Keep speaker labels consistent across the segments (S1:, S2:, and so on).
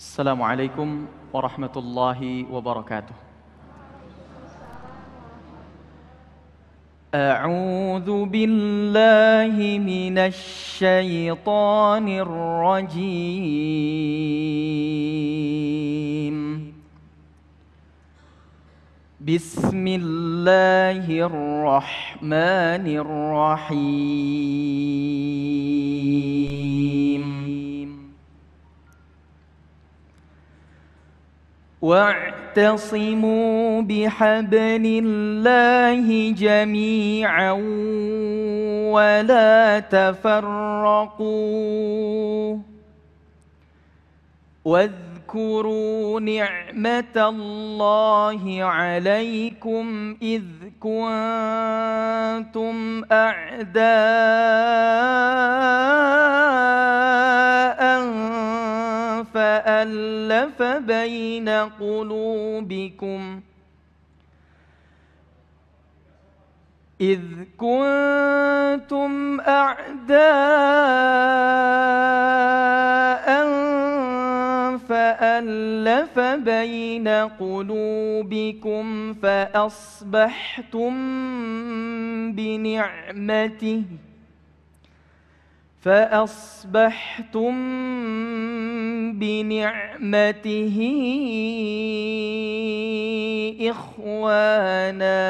S1: Assalamualaikum warahmatullahi wabarakatuh. A'udzu billahi minasy syaithanir rajim. Bismillahirrahmanirrahim. واعتصموا بحبل الله جميعا ولا تفرقوا واذكروا نعمة الله عليكم إذ كنتم أعداء فألف بين قلوبكم إذ كنتم أعداء فألف بين قلوبكم فأصبحتم بنعمته إخوانا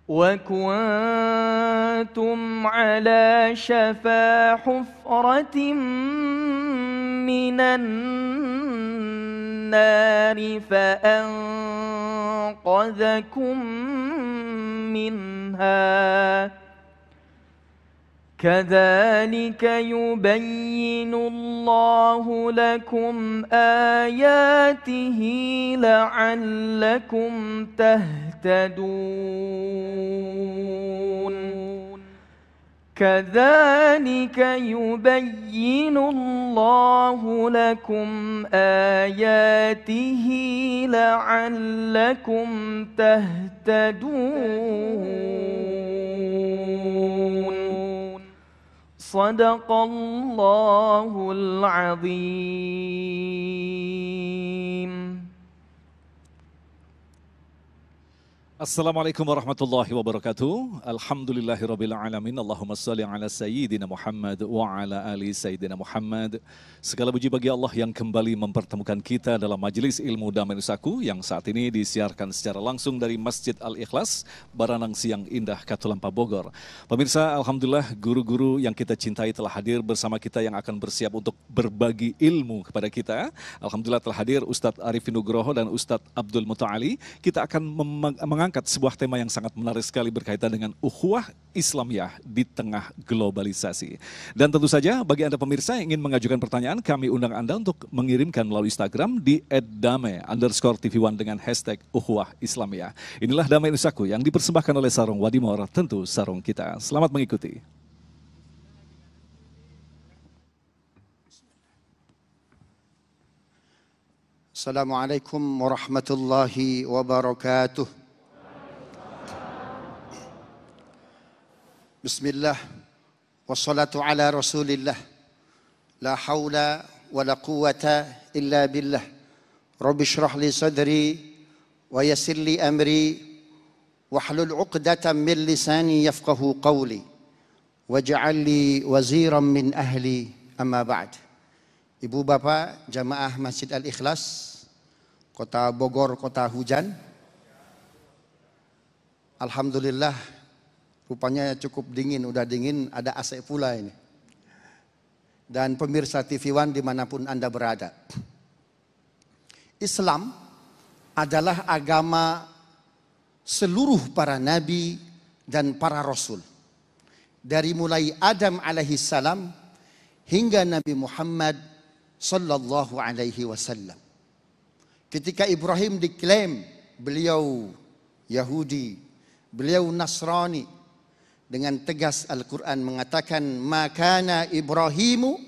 S1: وكنتم على شفا حفرة من النار فأنقذكم منها كذلك يبين الله لكم آياته لعلكم تهتدون كذلك يبين الله لكم آياته لعلكم تهتدون صدق الله العظيم.
S2: Assalamualaikum warahmatullahi wabarakatuh. Alhamdulillahirabbil alamin. Allahumma shalli ala sayyidina Muhammad wa ala ali sayyidina Muhammad. Segala puji bagi Allah yang kembali mempertemukan kita dalam majelis ilmu Damai Nusaku yang saat ini disiarkan secara langsung dari Masjid Al-Ikhlas, Baranang Siang Indah, Katulampa, Bogor. Pemirsa, alhamdulillah guru-guru yang kita cintai telah hadir bersama kita yang akan bersiap untuk berbagi ilmu kepada kita. Alhamdulillah telah hadir Ustadz Arifin Nugroho dan Ustadz Abdul Muta'ali. Kita akan mengangkat sebuah tema yang sangat menarik sekali berkaitan dengan ukhuwah Islamiyah di tengah globalisasi. Dan tentu saja bagi Anda pemirsa yang ingin mengajukan pertanyaan, kami undang Anda untuk mengirimkan melalui Instagram di @dame_tv1 dengan hashtag ukhuwah Islamiyah. Inilah Damai Nusaku yang dipersembahkan oleh Sarung Wadimor, tentu sarung kita. Selamat mengikuti.
S3: Assalamualaikum warahmatullahi wabarakatuh. Bismillah, wassalatu ala rasulillah, la hawla wa la quwata illa billah. Rabbi shrah li sadri wa yassir li amri wahlul uqdatan min lisani yafqahu qawli waj'al li waziran min ahli, amma ba'd. Ibu bapak jamaah Masjid Al-Ikhlas, Kota Bogor, kota hujan. Alhamdulillah, rupanya cukup dingin, udah dingin, ada AC pula ini. Dan pemirsa TV One dimanapun Anda berada. Islam adalah agama seluruh para nabi dan para rasul. Dari mulai Adam alaihissalam hingga Nabi Muhammad sallallahu alaihi wasallam. Ketika Ibrahim diklaim beliau Yahudi, beliau Nasrani, dengan tegas Al-Quran mengatakan makana Ibrahimu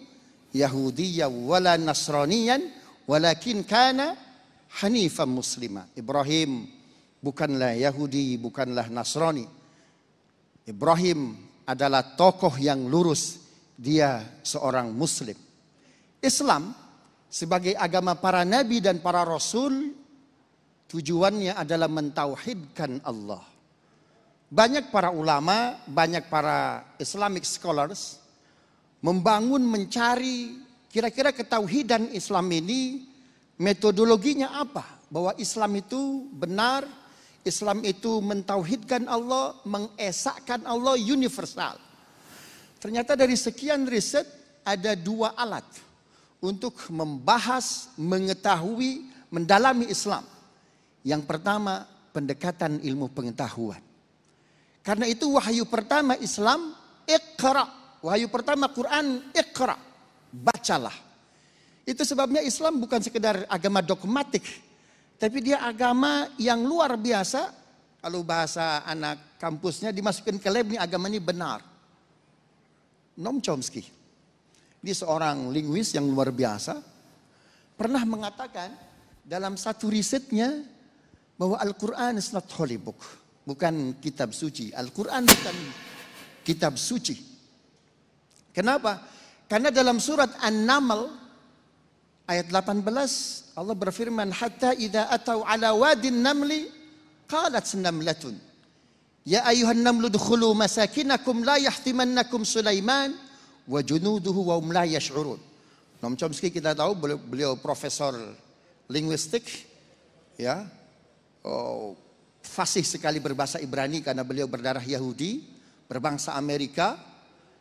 S3: Yahudiyya wala Nasraniyan walakin kana hanifan muslima. Ibrahim bukanlah Yahudi, bukanlah Nasrani. Ibrahim adalah tokoh yang lurus, dia seorang muslim. Islam sebagai agama para nabi dan para rasul, tujuannya adalah mentauhidkan Allah. Banyak para ulama, banyak para Islamic scholars membangun, mencari kira-kira ketauhidan Islam ini metodologinya apa? Bahwa Islam itu benar, Islam itu mentauhidkan Allah, mengesahkan Allah, universal. Ternyata dari sekian riset ada 2 alat untuk membahas, mengetahui, mendalami Islam. Yang pertama, pendekatan ilmu pengetahuan. Karena itu wahyu pertama Islam, Iqra. Wahyu pertama Quran, Iqra. Bacalah. Itu sebabnya Islam bukan sekedar agama dogmatik, tapi dia agama yang luar biasa. Kalau bahasa anak kampusnya dimasukin ke lab, ini agama ini benar. Noam Chomsky, dia seorang linguis yang luar biasa, pernah mengatakan dalam satu risetnya bahwa Al-Quran is not holy book. Bukan kitab suci. Al-Quran bukan kitab suci. Kenapa? Karena dalam surat An-Naml ayat 18 Allah berfirman, hatta idza atau ala wadin namli qalat namlatun ya ayuhan namlu dukhulu masakinakum la yahtimannakum Sulaiman wa junuduhu wa hum la yash'urun. Noam Chomsky kita tahu beliau profesor linguistik, ya. Fasih sekali berbahasa Ibrani karena beliau berdarah Yahudi, berbangsa Amerika.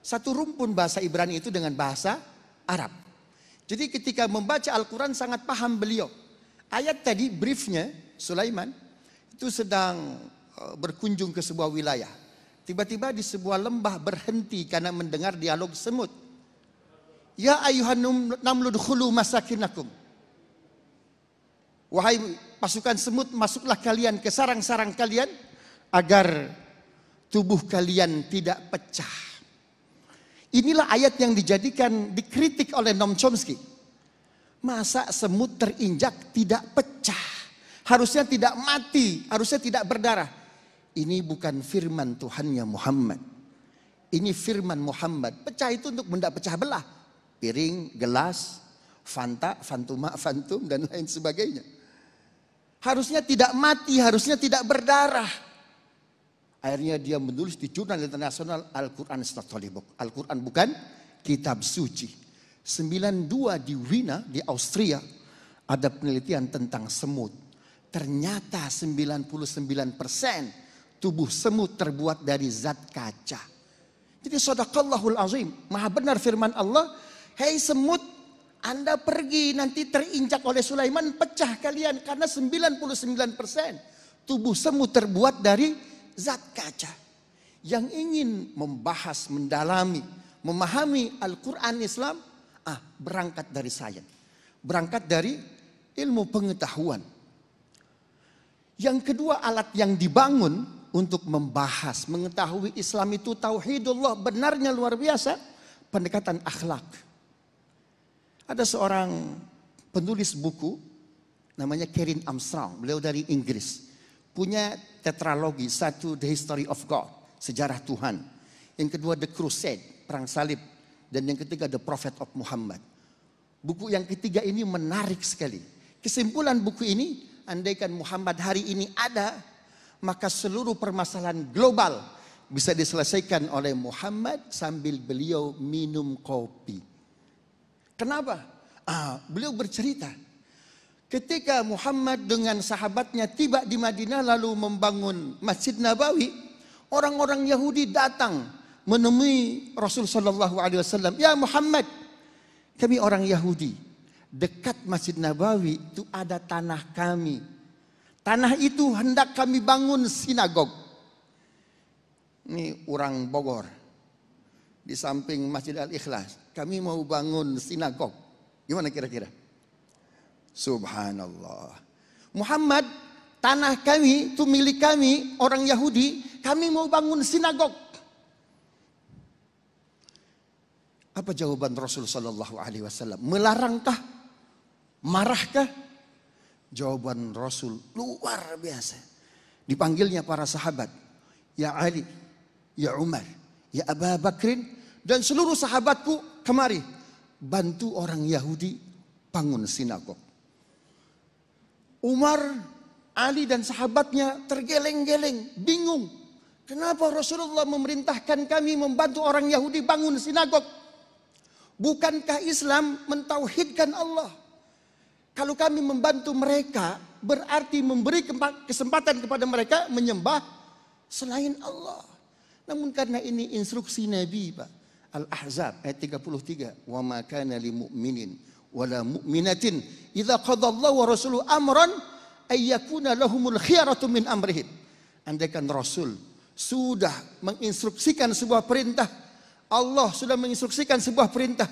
S3: Satu rumpun bahasa Ibrani itu dengan bahasa Arab. Jadi ketika membaca Al-Quran sangat paham beliau. Ayat tadi briefnya Sulaiman itu sedang berkunjung ke sebuah wilayah. Tiba-tiba di sebuah lembah berhenti karena mendengar dialog semut. Ya ayuhan namlu dukhulu masakinakum. Wahai pasukan semut, masuklah kalian ke sarang-sarang kalian agar tubuh kalian tidak pecah. Inilah ayat yang dikritik oleh Noam Chomsky. Masa semut terinjak tidak pecah? Harusnya tidak mati, harusnya tidak berdarah. Ini bukan firman Tuhannya Muhammad. Ini firman Muhammad. Pecah itu untuk benda pecah belah. Piring, gelas, fanta, fantuma, fantum, dan lain sebagainya. Harusnya tidak mati, harusnya tidak berdarah. Akhirnya dia menulis di jurnal internasional, Al-Quran is not holy book. Al-Quran bukan kitab suci. 92 di Wiener, di Austria, ada penelitian tentang semut. Ternyata 99% tubuh semut terbuat dari zat kaca. Jadi sadaqallahul azim, maha benar firman Allah. Hei semut, Anda pergi nanti terinjak oleh Sulaiman, pecah kalian. Karena 99% tubuh semut terbuat dari zat kaca. Yang ingin membahas, mendalami, memahami Al-Quran Islam, berangkat dari sains. Berangkat dari ilmu pengetahuan. Yang kedua alat yang dibangun untuk membahas, mengetahui Islam itu tauhidullah, benarnya luar biasa, pendekatan akhlak. Ada seorang penulis buku namanya Karen Armstrong, beliau dari Inggris. Punya tetralogi, satu The History of God, sejarah Tuhan. Yang kedua The Crusade, perang salib. Dan yang ketiga The Prophet of Muhammad. Buku yang ketiga ini menarik sekali. Kesimpulan buku ini, andaikan Muhammad hari ini ada, maka seluruh permasalahan global bisa diselesaikan oleh Muhammad sambil beliau minum kopi. Kenapa? Beliau bercerita, ketika Muhammad dengan sahabatnya tiba di Madinah lalu membangun Masjid Nabawi, orang-orang Yahudi datang menemui Rasul Sallallahu Alaihi Wasallam. Ya Muhammad, kami orang Yahudi, dekat Masjid Nabawi itu ada tanah kami. Tanah itu hendak kami bangun sinagog. Ini orang Bogor, di samping Masjid Al-Ikhlas. Kami mau bangun sinagog. Gimana kira-kira? Subhanallah. Muhammad, tanah kami itu milik kami, orang Yahudi. Kami mau bangun sinagog. Apa jawaban Rasul Sallallahu Alaihi Wasallam? Melarangkah? Marahkah? Jawaban Rasul luar biasa. Dipanggilnya para sahabat. Ya Ali, ya Umar, ya Abu Bakrin, dan seluruh sahabatku kemari. bantu orang Yahudi bangun sinagog. Umar, Ali dan sahabatnya tergeleng-geleng, bingung. Kenapa Rasulullah memerintahkan kami membantu orang Yahudi bangun sinagog? Bukankah Islam mentauhidkan Allah? Kalau kami membantu mereka, berarti memberi kesempatan kepada mereka menyembah selain Allah. Namun karena ini instruksi Nabi, Pak. Al-Ahzab ayat 33. Wa ma kana lil mu'minin wala mu'minatin idza qadallahu wa rasuluhu amran ay yakuna lahumul khiyaratu min amrihim. Andaikan Rasul sudah menginstruksikan sebuah perintah, Allah sudah menginstruksikan sebuah perintah,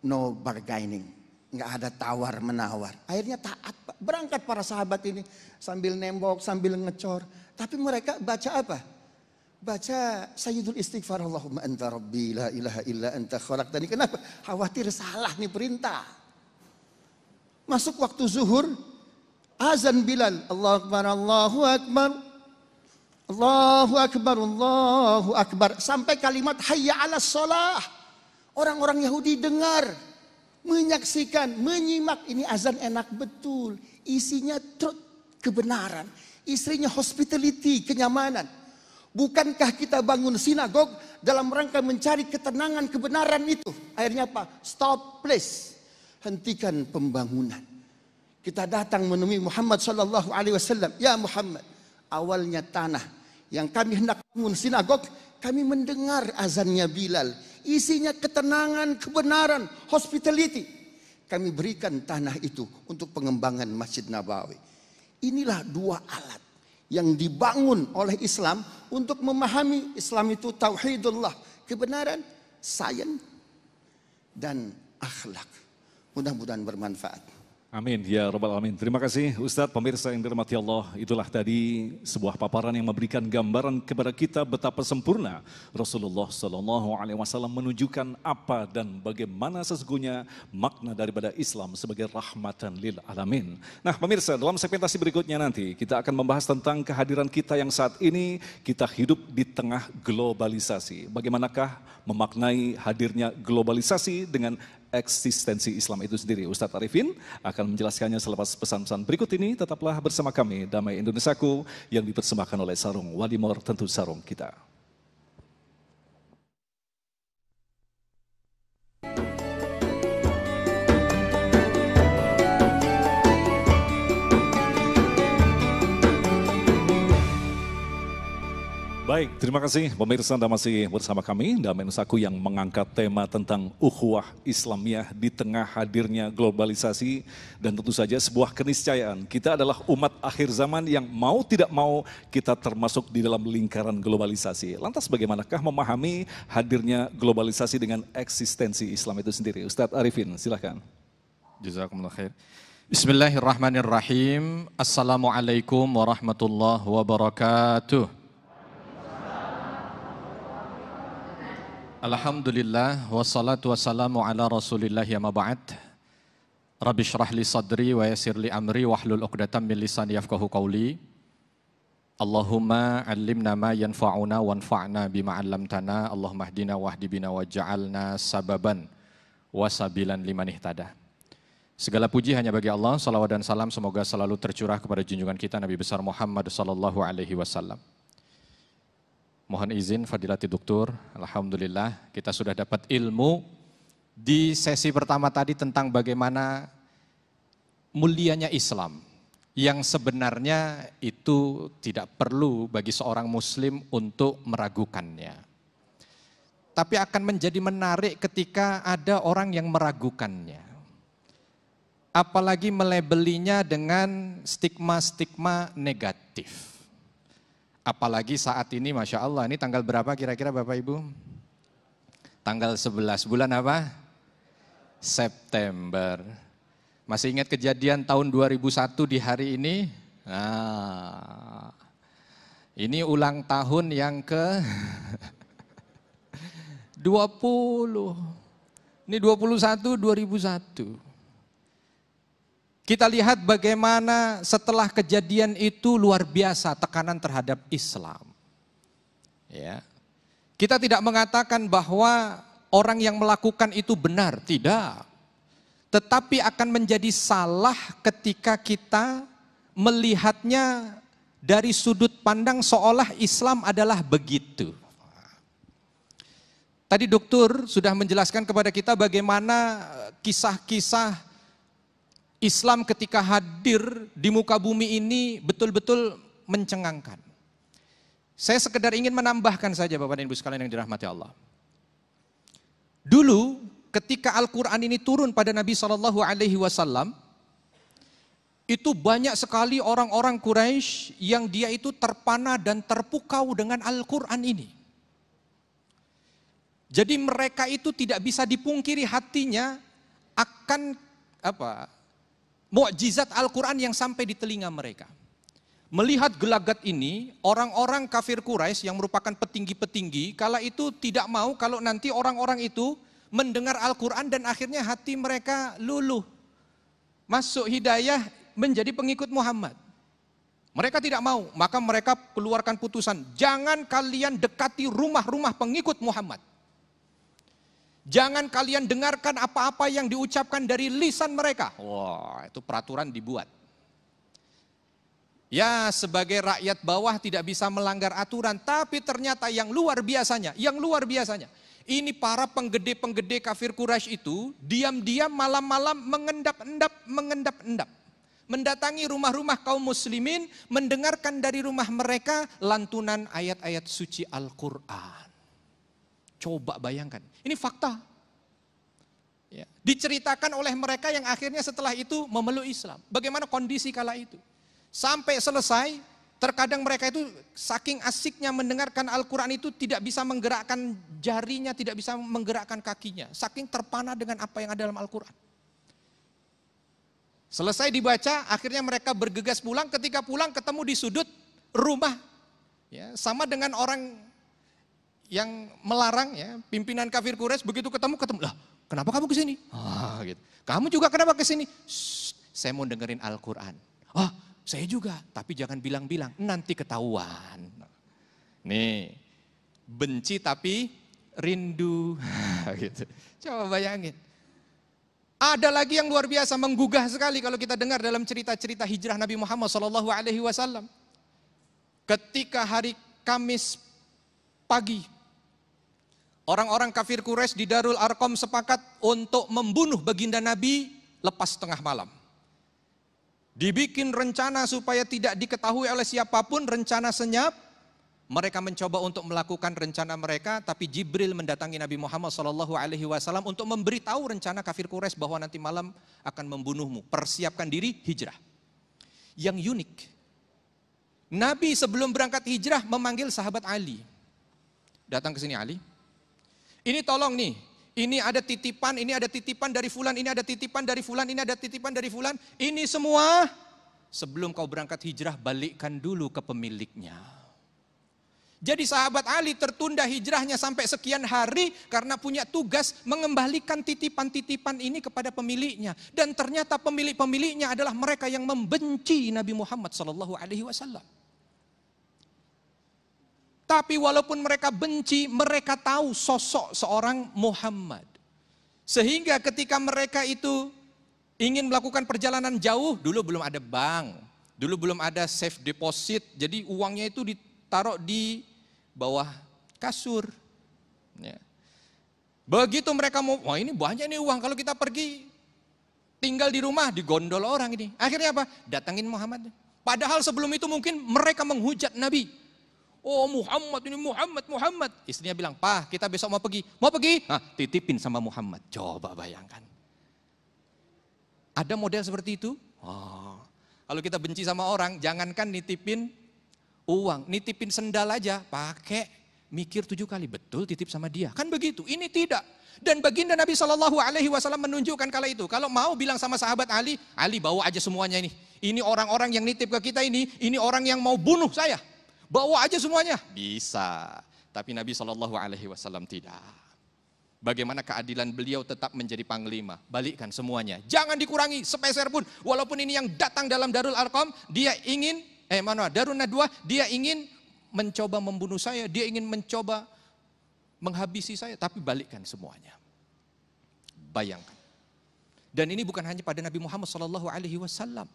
S3: no bargaining, nggak ada tawar menawar. Akhirnya taat, Pak. Berangkat para sahabat ini sambil nembok, sambil ngecor. Tapi mereka baca apa? Baca Sayyidul Istighfar, Allahumma anta rabbi la ilaha illa anta khalaqtani. Kenapa? Khawatir salah nih perintah. Masuk waktu zuhur, azan Bilal, Allahu Akbar, Allahu Akbar, Allahu Akbar, Allahu Akbar, sampai kalimat hayya 'alas shalah. Orang-orang Yahudi dengar, menyaksikan, menyimak. Ini azan enak betul, isinya truth, kebenaran, istrinya hospitality, kenyamanan. Bukankah kita bangun sinagog dalam rangka mencari ketenangan kebenaran itu? Akhirnya apa? Stop, please. Hentikan pembangunan. Kita datang menemui Muhammad sallallahu alaihi wasallam. Ya Muhammad, awalnya tanah yang kami hendak bangun sinagog, kami mendengar azannya Bilal. Isinya ketenangan, kebenaran, hospitality. Kami berikan tanah itu untuk pengembangan Masjid Nabawi. Inilah dua alat yang dibangun oleh Islam untuk memahami Islam itu tauhidullah, kebenaran, sains, dan akhlak. Mudah-mudahan bermanfaat.
S2: Amin ya rabbal alamin. Terima kasih Ustadz, pemirsa yang dirahmati Allah. Itulah tadi sebuah paparan yang memberikan gambaran kepada kita betapa sempurna Rasulullah Sallallahu Alaihi Wasallam menunjukkan apa dan bagaimana sesungguhnya makna daripada Islam sebagai rahmatan lil alamin. Nah pemirsa, dalam segmentasi berikutnya nanti kita akan membahas tentang kehadiran kita yang saat ini kita hidup di tengah globalisasi. Bagaimanakah memaknai hadirnya globalisasi dengan eksistensi Islam itu sendiri. Ustadz Arifin akan menjelaskannya selepas pesan-pesan berikut ini. Tetaplah bersama kami, Damai Indonesiaku, yang dipersembahkan oleh Sarung Wadimor, tentu sarung kita. Baik, terima kasih pemirsa, Anda masih bersama kami, Damai Indonesiaku, yang mengangkat tema tentang ukhuwah Islamiyah di tengah hadirnya globalisasi. Dan tentu saja sebuah keniscayaan, kita adalah umat akhir zaman yang mau tidak mau kita termasuk di dalam lingkaran globalisasi. Lantas bagaimanakah memahami hadirnya globalisasi dengan eksistensi Islam itu sendiri? Ustadz Arifin, silakan.
S4: Jazakumullah khair. Bismillahirrahmanirrahim. Assalamualaikum warahmatullahi wabarakatuh. Alhamdulillah, wassalatu wassalamu ala rasulillah ya maba'ad. Rabbi syrah li sadri wa yassir li amri wahlul uqdatam min lisani yafqahu qawli. Allahumma allimna ma yanfa'una wanfa'na bima 'allamtana. Allahumma hdina wahdi bina waj'alna sababan wasabilan liman ihtada. Segala puji hanya bagi Allah, salawat dan salam semoga selalu tercurah kepada junjungan kita Nabi besar Muhammad sallallahu alaihi wasallam. Mohon izin Fadilati Doktor, alhamdulillah kita sudah dapat ilmu di sesi pertama tadi tentang bagaimana mulianya Islam yang sebenarnya itu tidak perlu bagi seorang muslim untuk meragukannya. Tapi akan menjadi menarik ketika ada orang yang meragukannya. Apalagi melabelinya dengan stigma-stigma negatif. Apalagi saat ini Masya Allah, ini tanggal berapa kira-kira Bapak Ibu? Tanggal 11, bulan apa? September. Masih ingat kejadian tahun 2001 di hari ini? Nah, ini ulang tahun yang ke 20. Ini 21, 2001. Kita lihat bagaimana setelah kejadian itu luar biasa tekanan terhadap Islam. Ya. Kita tidak mengatakan bahwa orang yang melakukan itu benar, tidak. Tetapi akan menjadi salah ketika kita melihatnya dari sudut pandang seolah Islam adalah begitu. Tadi dokter sudah menjelaskan kepada kita bagaimana kisah-kisah Islam ketika hadir di muka bumi ini betul-betul mencengangkan. Saya sekedar ingin menambahkan saja Bapak dan Ibu sekalian yang dirahmati Allah. Dulu ketika Al-Quran ini turun pada Nabi SAW, itu banyak sekali orang-orang Quraisy yang dia itu terpana dan terpukau dengan Al-Quran ini. Jadi mereka itu tidak bisa dipungkiri hatinya akan mukjizat Al-Quran yang sampai di telinga mereka. Melihat gelagat ini, orang-orang kafir Quraisy yang merupakan petinggi-petinggi, kala itu tidak mau kalau nanti orang-orang itu mendengar Al-Quran dan akhirnya hati mereka luluh. Masuk hidayah menjadi pengikut Muhammad. Mereka tidak mau, maka mereka keluarkan putusan, jangan kalian dekati rumah-rumah pengikut Muhammad. Jangan kalian dengarkan apa-apa yang diucapkan dari lisan mereka. Wah, itu peraturan dibuat. Ya, sebagai rakyat bawah tidak bisa melanggar aturan, tapi ternyata yang luar biasanya, ini para penggede-penggede kafir Quraisy itu diam-diam malam-malam mengendap-endap. Mendatangi rumah-rumah kaum muslimin, mendengarkan dari rumah mereka lantunan ayat-ayat suci Al-Quran. Coba bayangkan, ini fakta. Ya, diceritakan oleh mereka yang akhirnya setelah itu memeluk Islam. Bagaimana kondisi kala itu? Sampai selesai, terkadang mereka itu saking asiknya mendengarkan Al-Quran itu tidak bisa menggerakkan jarinya, tidak bisa menggerakkan kakinya. Saking terpana dengan apa yang ada dalam Al-Quran. Selesai dibaca, akhirnya mereka bergegas pulang. Ketika pulang ketemu di sudut rumah, ya, sama dengan orang yang melarang, ya, pimpinan kafir Quraisy begitu ketemu, lah, kenapa kamu kesini? Gitu. Kamu juga kenapa kesini? Saya mau dengerin Al-Quran. Saya juga, tapi jangan bilang-bilang, nanti ketahuan. Nih, benci tapi rindu. Gitu. Coba bayangin. Ada lagi yang luar biasa, menggugah sekali kalau kita dengar dalam cerita-cerita hijrah Nabi Muhammad SAW. Ketika hari Kamis pagi, orang-orang kafir Quraisy di Darul Arqam sepakat untuk membunuh baginda Nabi lepas tengah malam. Dibikin rencana supaya tidak diketahui oleh siapapun, rencana senyap. Mereka mencoba untuk melakukan rencana mereka, tapi Jibril mendatangi Nabi Muhammad SAW untuk memberitahu rencana kafir Quraisy bahwa nanti malam akan membunuhmu. Persiapkan diri, hijrah. Yang unik, Nabi sebelum berangkat hijrah memanggil sahabat Ali. Datang ke sini Ali. Ini tolong nih, ini ada titipan dari fulan, ini ada titipan dari fulan, ini ada titipan dari fulan. Ini semua sebelum kau berangkat hijrah balikkan dulu ke pemiliknya. Jadi sahabat Ali tertunda hijrahnya sampai sekian hari karena punya tugas mengembalikan titipan-titipan ini kepada pemiliknya. Dan ternyata pemilik-pemiliknya adalah mereka yang membenci Nabi Muhammad SAW. Tapi walaupun mereka benci, mereka tahu sosok seorang Muhammad. Sehingga ketika mereka itu ingin melakukan perjalanan jauh, dulu belum ada bank, dulu belum ada safe deposit, jadi uangnya itu ditaruh di bawah kasur. Ya. Begitu mereka mau, wah ini banyak nih uang, kalau kita pergi tinggal di rumah, digondol orang ini. Akhirnya apa? Datangin Muhammad. Padahal sebelum itu mungkin mereka menghujat Nabi. Oh Muhammad ini Muhammad. Istrinya bilang, "Pak, kita besok mau pergi." Mau pergi? Titipin sama Muhammad. Coba bayangkan. Ada model seperti itu? Kalau kita benci sama orang, jangankan nitipin uang, nitipin sendal aja, pakai mikir 7 kali, betul titip sama dia. Kan begitu, ini tidak. Dan baginda Nabi SAW menunjukkan kala itu, kalau mau bilang sama sahabat Ali, Ali bawa aja semuanya ini. Ini orang-orang yang nitip ke kita ini orang yang mau bunuh saya. Bawa aja semuanya. Bisa. Tapi Nabi SAW tidak. Bagaimana keadilan beliau tetap menjadi panglima. Balikkan semuanya. Jangan dikurangi sepeser pun. Walaupun ini yang datang dalam Darul Arqam, dia ingin, Darun Nadwah, dia ingin mencoba membunuh saya. Dia ingin mencoba menghabisi saya, tapi balikkan semuanya. Bayangkan. Dan ini bukan hanya pada Nabi Muhammad SAW.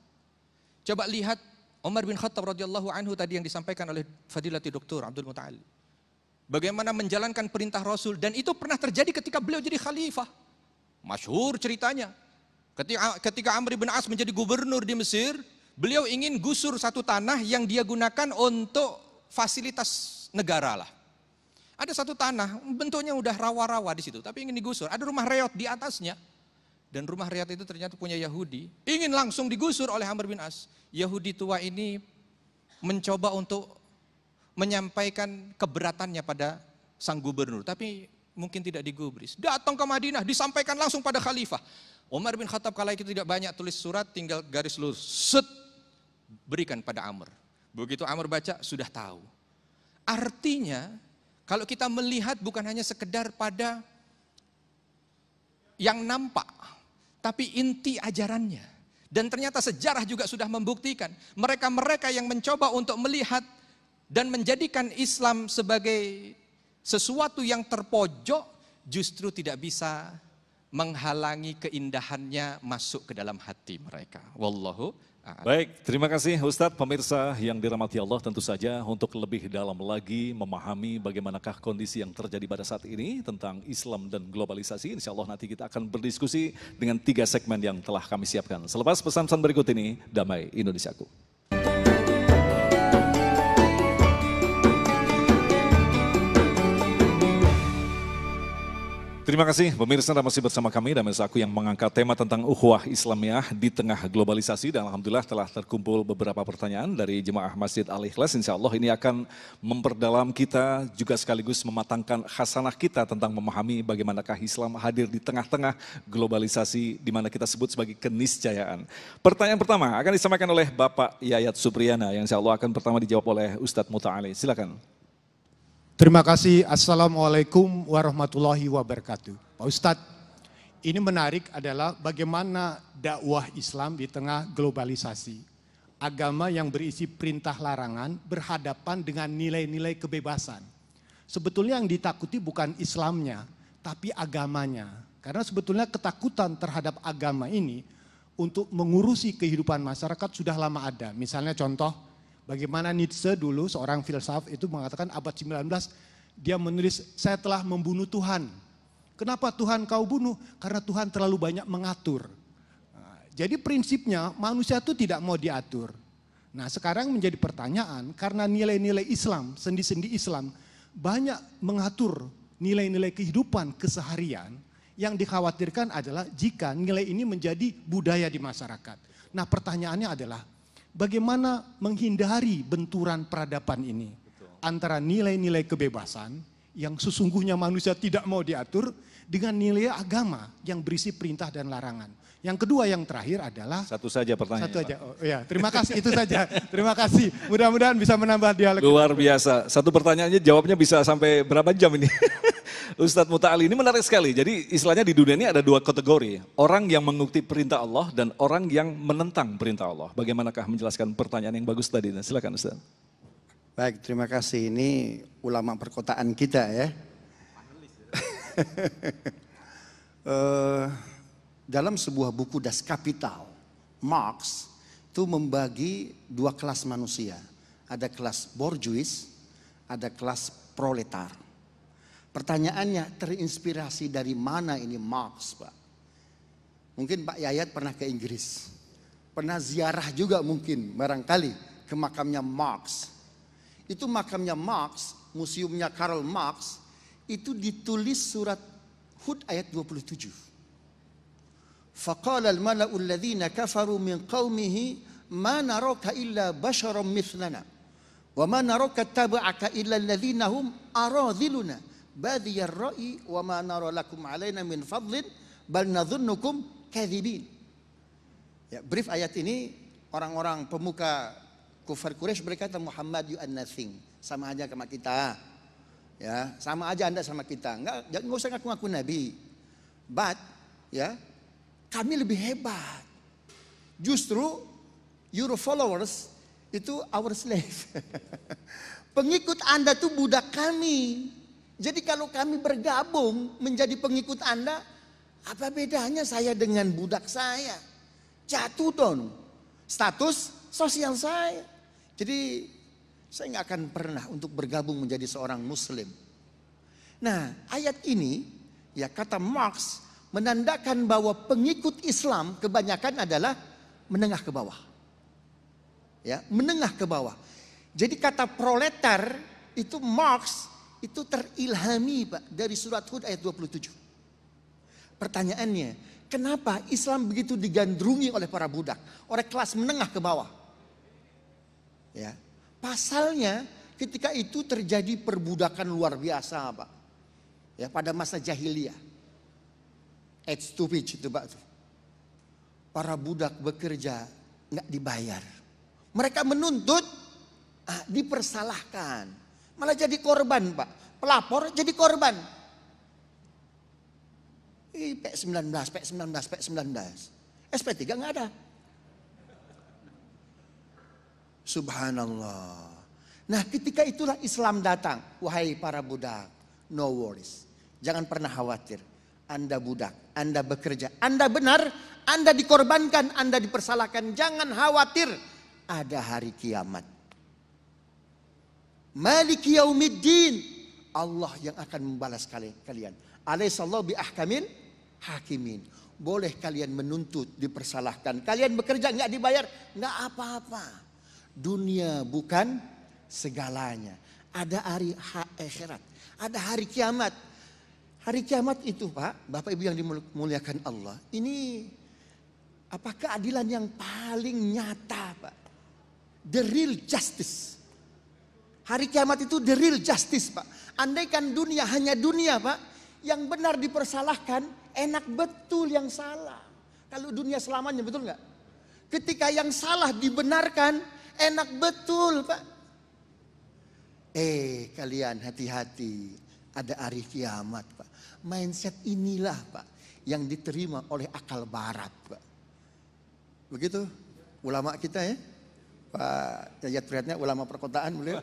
S4: Coba lihat Umar bin Khattab radhiyallahu anhu tadi yang disampaikan oleh Fadilati Dr. Abdul Muta'ali. Bagaimana menjalankan perintah Rasul, dan itu pernah terjadi ketika beliau jadi khalifah. Masyhur ceritanya. Ketika Amr bin As menjadi gubernur di Mesir, beliau ingin gusur satu tanah yang dia gunakan untuk fasilitas negara lah. Ada satu tanah, bentuknya udah rawa-rawa di situ, tapi ingin digusur. Ada rumah reot di atasnya. Dan rumah reot itu ternyata punya Yahudi. Ingin langsung digusur oleh Amr bin As. Yahudi tua ini mencoba untuk menyampaikan keberatannya pada sang gubernur. Tapi mungkin tidak digubris. Datang ke Madinah, disampaikan langsung pada khalifah. Umar bin Khattab kala itu tidak banyak tulis surat, tinggal garis lurus. Set, berikan pada Amr. Begitu Amr baca, sudah tahu. Artinya, kalau kita melihat bukan hanya sekedar pada yang nampak, tapi inti ajarannya. Dan ternyata sejarah juga sudah membuktikan, mereka-mereka yang mencoba untuk melihat dan menjadikan Islam sebagai sesuatu yang terpojok, justru tidak bisa menghalangi keindahannya masuk ke dalam hati mereka. Wallahu a'lam.
S2: Baik, terima kasih Ustadz. Pemirsa yang dirahmati Allah, tentu saja untuk lebih dalam lagi memahami bagaimanakah kondisi yang terjadi pada saat ini tentang Islam dan globalisasi, insya Allah nanti kita akan berdiskusi dengan 3 segmen yang telah kami siapkan. Selepas pesan-pesan berikut ini, Damai Indonesiaku. Terima kasih pemirsa, masih bersama kami dan aku yang mengangkat tema tentang ukhuwah Islamiyah di tengah globalisasi, dan alhamdulillah telah terkumpul beberapa pertanyaan dari jemaah Masjid Al-Ikhlas. Insya Allah ini akan memperdalam kita juga sekaligus mematangkan khasanah kita tentang memahami bagaimanakah Islam hadir di tengah-tengah globalisasi di mana kita sebut sebagai keniscayaan. Pertanyaan pertama akan disampaikan oleh Bapak Yayat Supriyana yang insya Allah akan pertama dijawab oleh Ustadz Muta'ali. Silakan.
S5: Terima kasih. Assalamualaikum warahmatullahi wabarakatuh. Pak Ustadz, ini menarik adalah bagaimana dakwah Islam di tengah globalisasi. Agama yang berisi perintah larangan berhadapan dengan nilai-nilai kebebasan. Sebetulnya yang ditakuti bukan Islamnya, tapi agamanya. Karena sebetulnya ketakutan terhadap agama ini untuk mengurusi kehidupan masyarakat sudah lama ada. Misalnya contoh, bagaimana Nietzsche dulu seorang filsuf itu mengatakan abad 19, dia menulis, saya telah membunuh Tuhan. Kenapa Tuhan kau bunuh? Karena Tuhan terlalu banyak mengatur. Nah, jadi prinsipnya manusia itu tidak mau diatur. Nah sekarang menjadi pertanyaan, karena nilai-nilai Islam, sendi-sendi Islam banyak mengatur nilai-nilai kehidupan keseharian, yang dikhawatirkan adalah jika nilai ini menjadi budaya di masyarakat. Nah pertanyaannya adalah, bagaimana menghindari benturan peradaban ini antara nilai-nilai kebebasan yang sesungguhnya manusia tidak mau diatur dengan nilai agama yang berisi perintah dan larangan. Yang kedua, yang terakhir adalah
S2: satu saja pertanyaan.
S5: Satu aja. Oh, ya, terima kasih, itu saja. Terima kasih. Mudah-mudahan bisa menambah dialog.
S2: Luar biasa. Satu pertanyaannya jawabnya bisa sampai berapa jam ini? Ustadz Muta'ali, ini menarik sekali. Jadi istilahnya di dunia ini ada 2 kategori. Orang yang mengikuti perintah Allah dan orang yang menentang perintah Allah. Bagaimanakah menjelaskan pertanyaan yang bagus tadi? Silakan Ustadz.
S3: Baik, terima kasih. Ini ulama perkotaan kita ya. Dalam sebuah buku Das Kapital, Marx itu membagi 2 kelas manusia. Ada kelas borjuis, ada kelas proletar. Pertanyaannya, terinspirasi dari mana ini Marx, Pak? Mungkin Pak Yayat pernah ke Inggris. Pernah ziarah juga mungkin, barangkali, ke makamnya Marx. Itu makamnya Marx, museumnya Karl Marx, itu ditulis surat Hud ayat 27. Faqala al-mala'u alladhina kafaru min qawmihi ma naraka illa basharan mithlana wa ma naraka taba'aka illa alladhina hum aradhiluna badiyar ra'i wa ma nara lakum alaina min fadlin bal nadhunnukum kadhibin. Ya, brief ayat ini orang-orang pemuka kufar Quraisy berkata, Muhammad you are nothing, sama aja sama kita. Ya, sama aja Anda sama kita. Enggak usah ngaku-ngaku nabi. But ya, kami lebih hebat. Justru your followers itu our slave. Pengikut Anda tuh budak kami. Jadi kalau kami bergabung menjadi pengikut Anda, apa bedanya saya dengan budak saya? Jatuh dong status sosial saya. Jadi saya nggak akan pernah untuk bergabung menjadi seorang muslim. Nah, ayat ini, ya kata Marx, menandakan bahwa pengikut Islam kebanyakan adalah menengah ke bawah. Ya, menengah ke bawah. Jadi kata proletar itu Marx itu terilhami Pak dari surat Hud ayat 27. Pertanyaannya, kenapa Islam begitu digandrungi oleh para budak, oleh kelas menengah ke bawah? Ya, pasalnya ketika itu terjadi perbudakan luar biasa Pak. Ya, pada masa jahiliyah. Age to age itu Pak. Para budak bekerja nggak dibayar. Mereka menuntut dipersalahkan. Malah jadi korban Pak. Pelapor jadi korban. P19, SP3 nggak ada. Subhanallah. Nah ketika itulah Islam datang. Wahai para budak, no worries. Jangan pernah khawatir. Anda budak, Anda bekerja, Anda benar, Anda dikorbankan, Anda dipersalahkan. Jangan khawatir. Ada hari kiamat. Maliki yaumiddin. Allah yang akan membalas kalian. Alaihissallahu bi ahkamil hakimin. Boleh kalian menuntut, dipersalahkan. Kalian bekerja nggak dibayar, nggak apa-apa. Dunia bukan segalanya. Ada hari akhirat, ada hari kiamat. Hari kiamat itu Pak, Bapak Ibu yang dimuliakan Allah. Ini apa keadilan yang paling nyata Pak. The real justice. Hari kiamat itu the real justice Pak. Andaikan dunia hanya dunia Pak, yang benar dipersalahkan, enak betul yang salah. Kalau dunia selamanya betul nggak? Ketika yang salah dibenarkan, enak betul Pak. Kalian hati-hati, ada hari kiamat Pak. Mindset inilah Pak yang diterima oleh akal barat Pak. Begitu ulama kita ya. Pak Yayat Priyatna, ulama perkotaan beliau.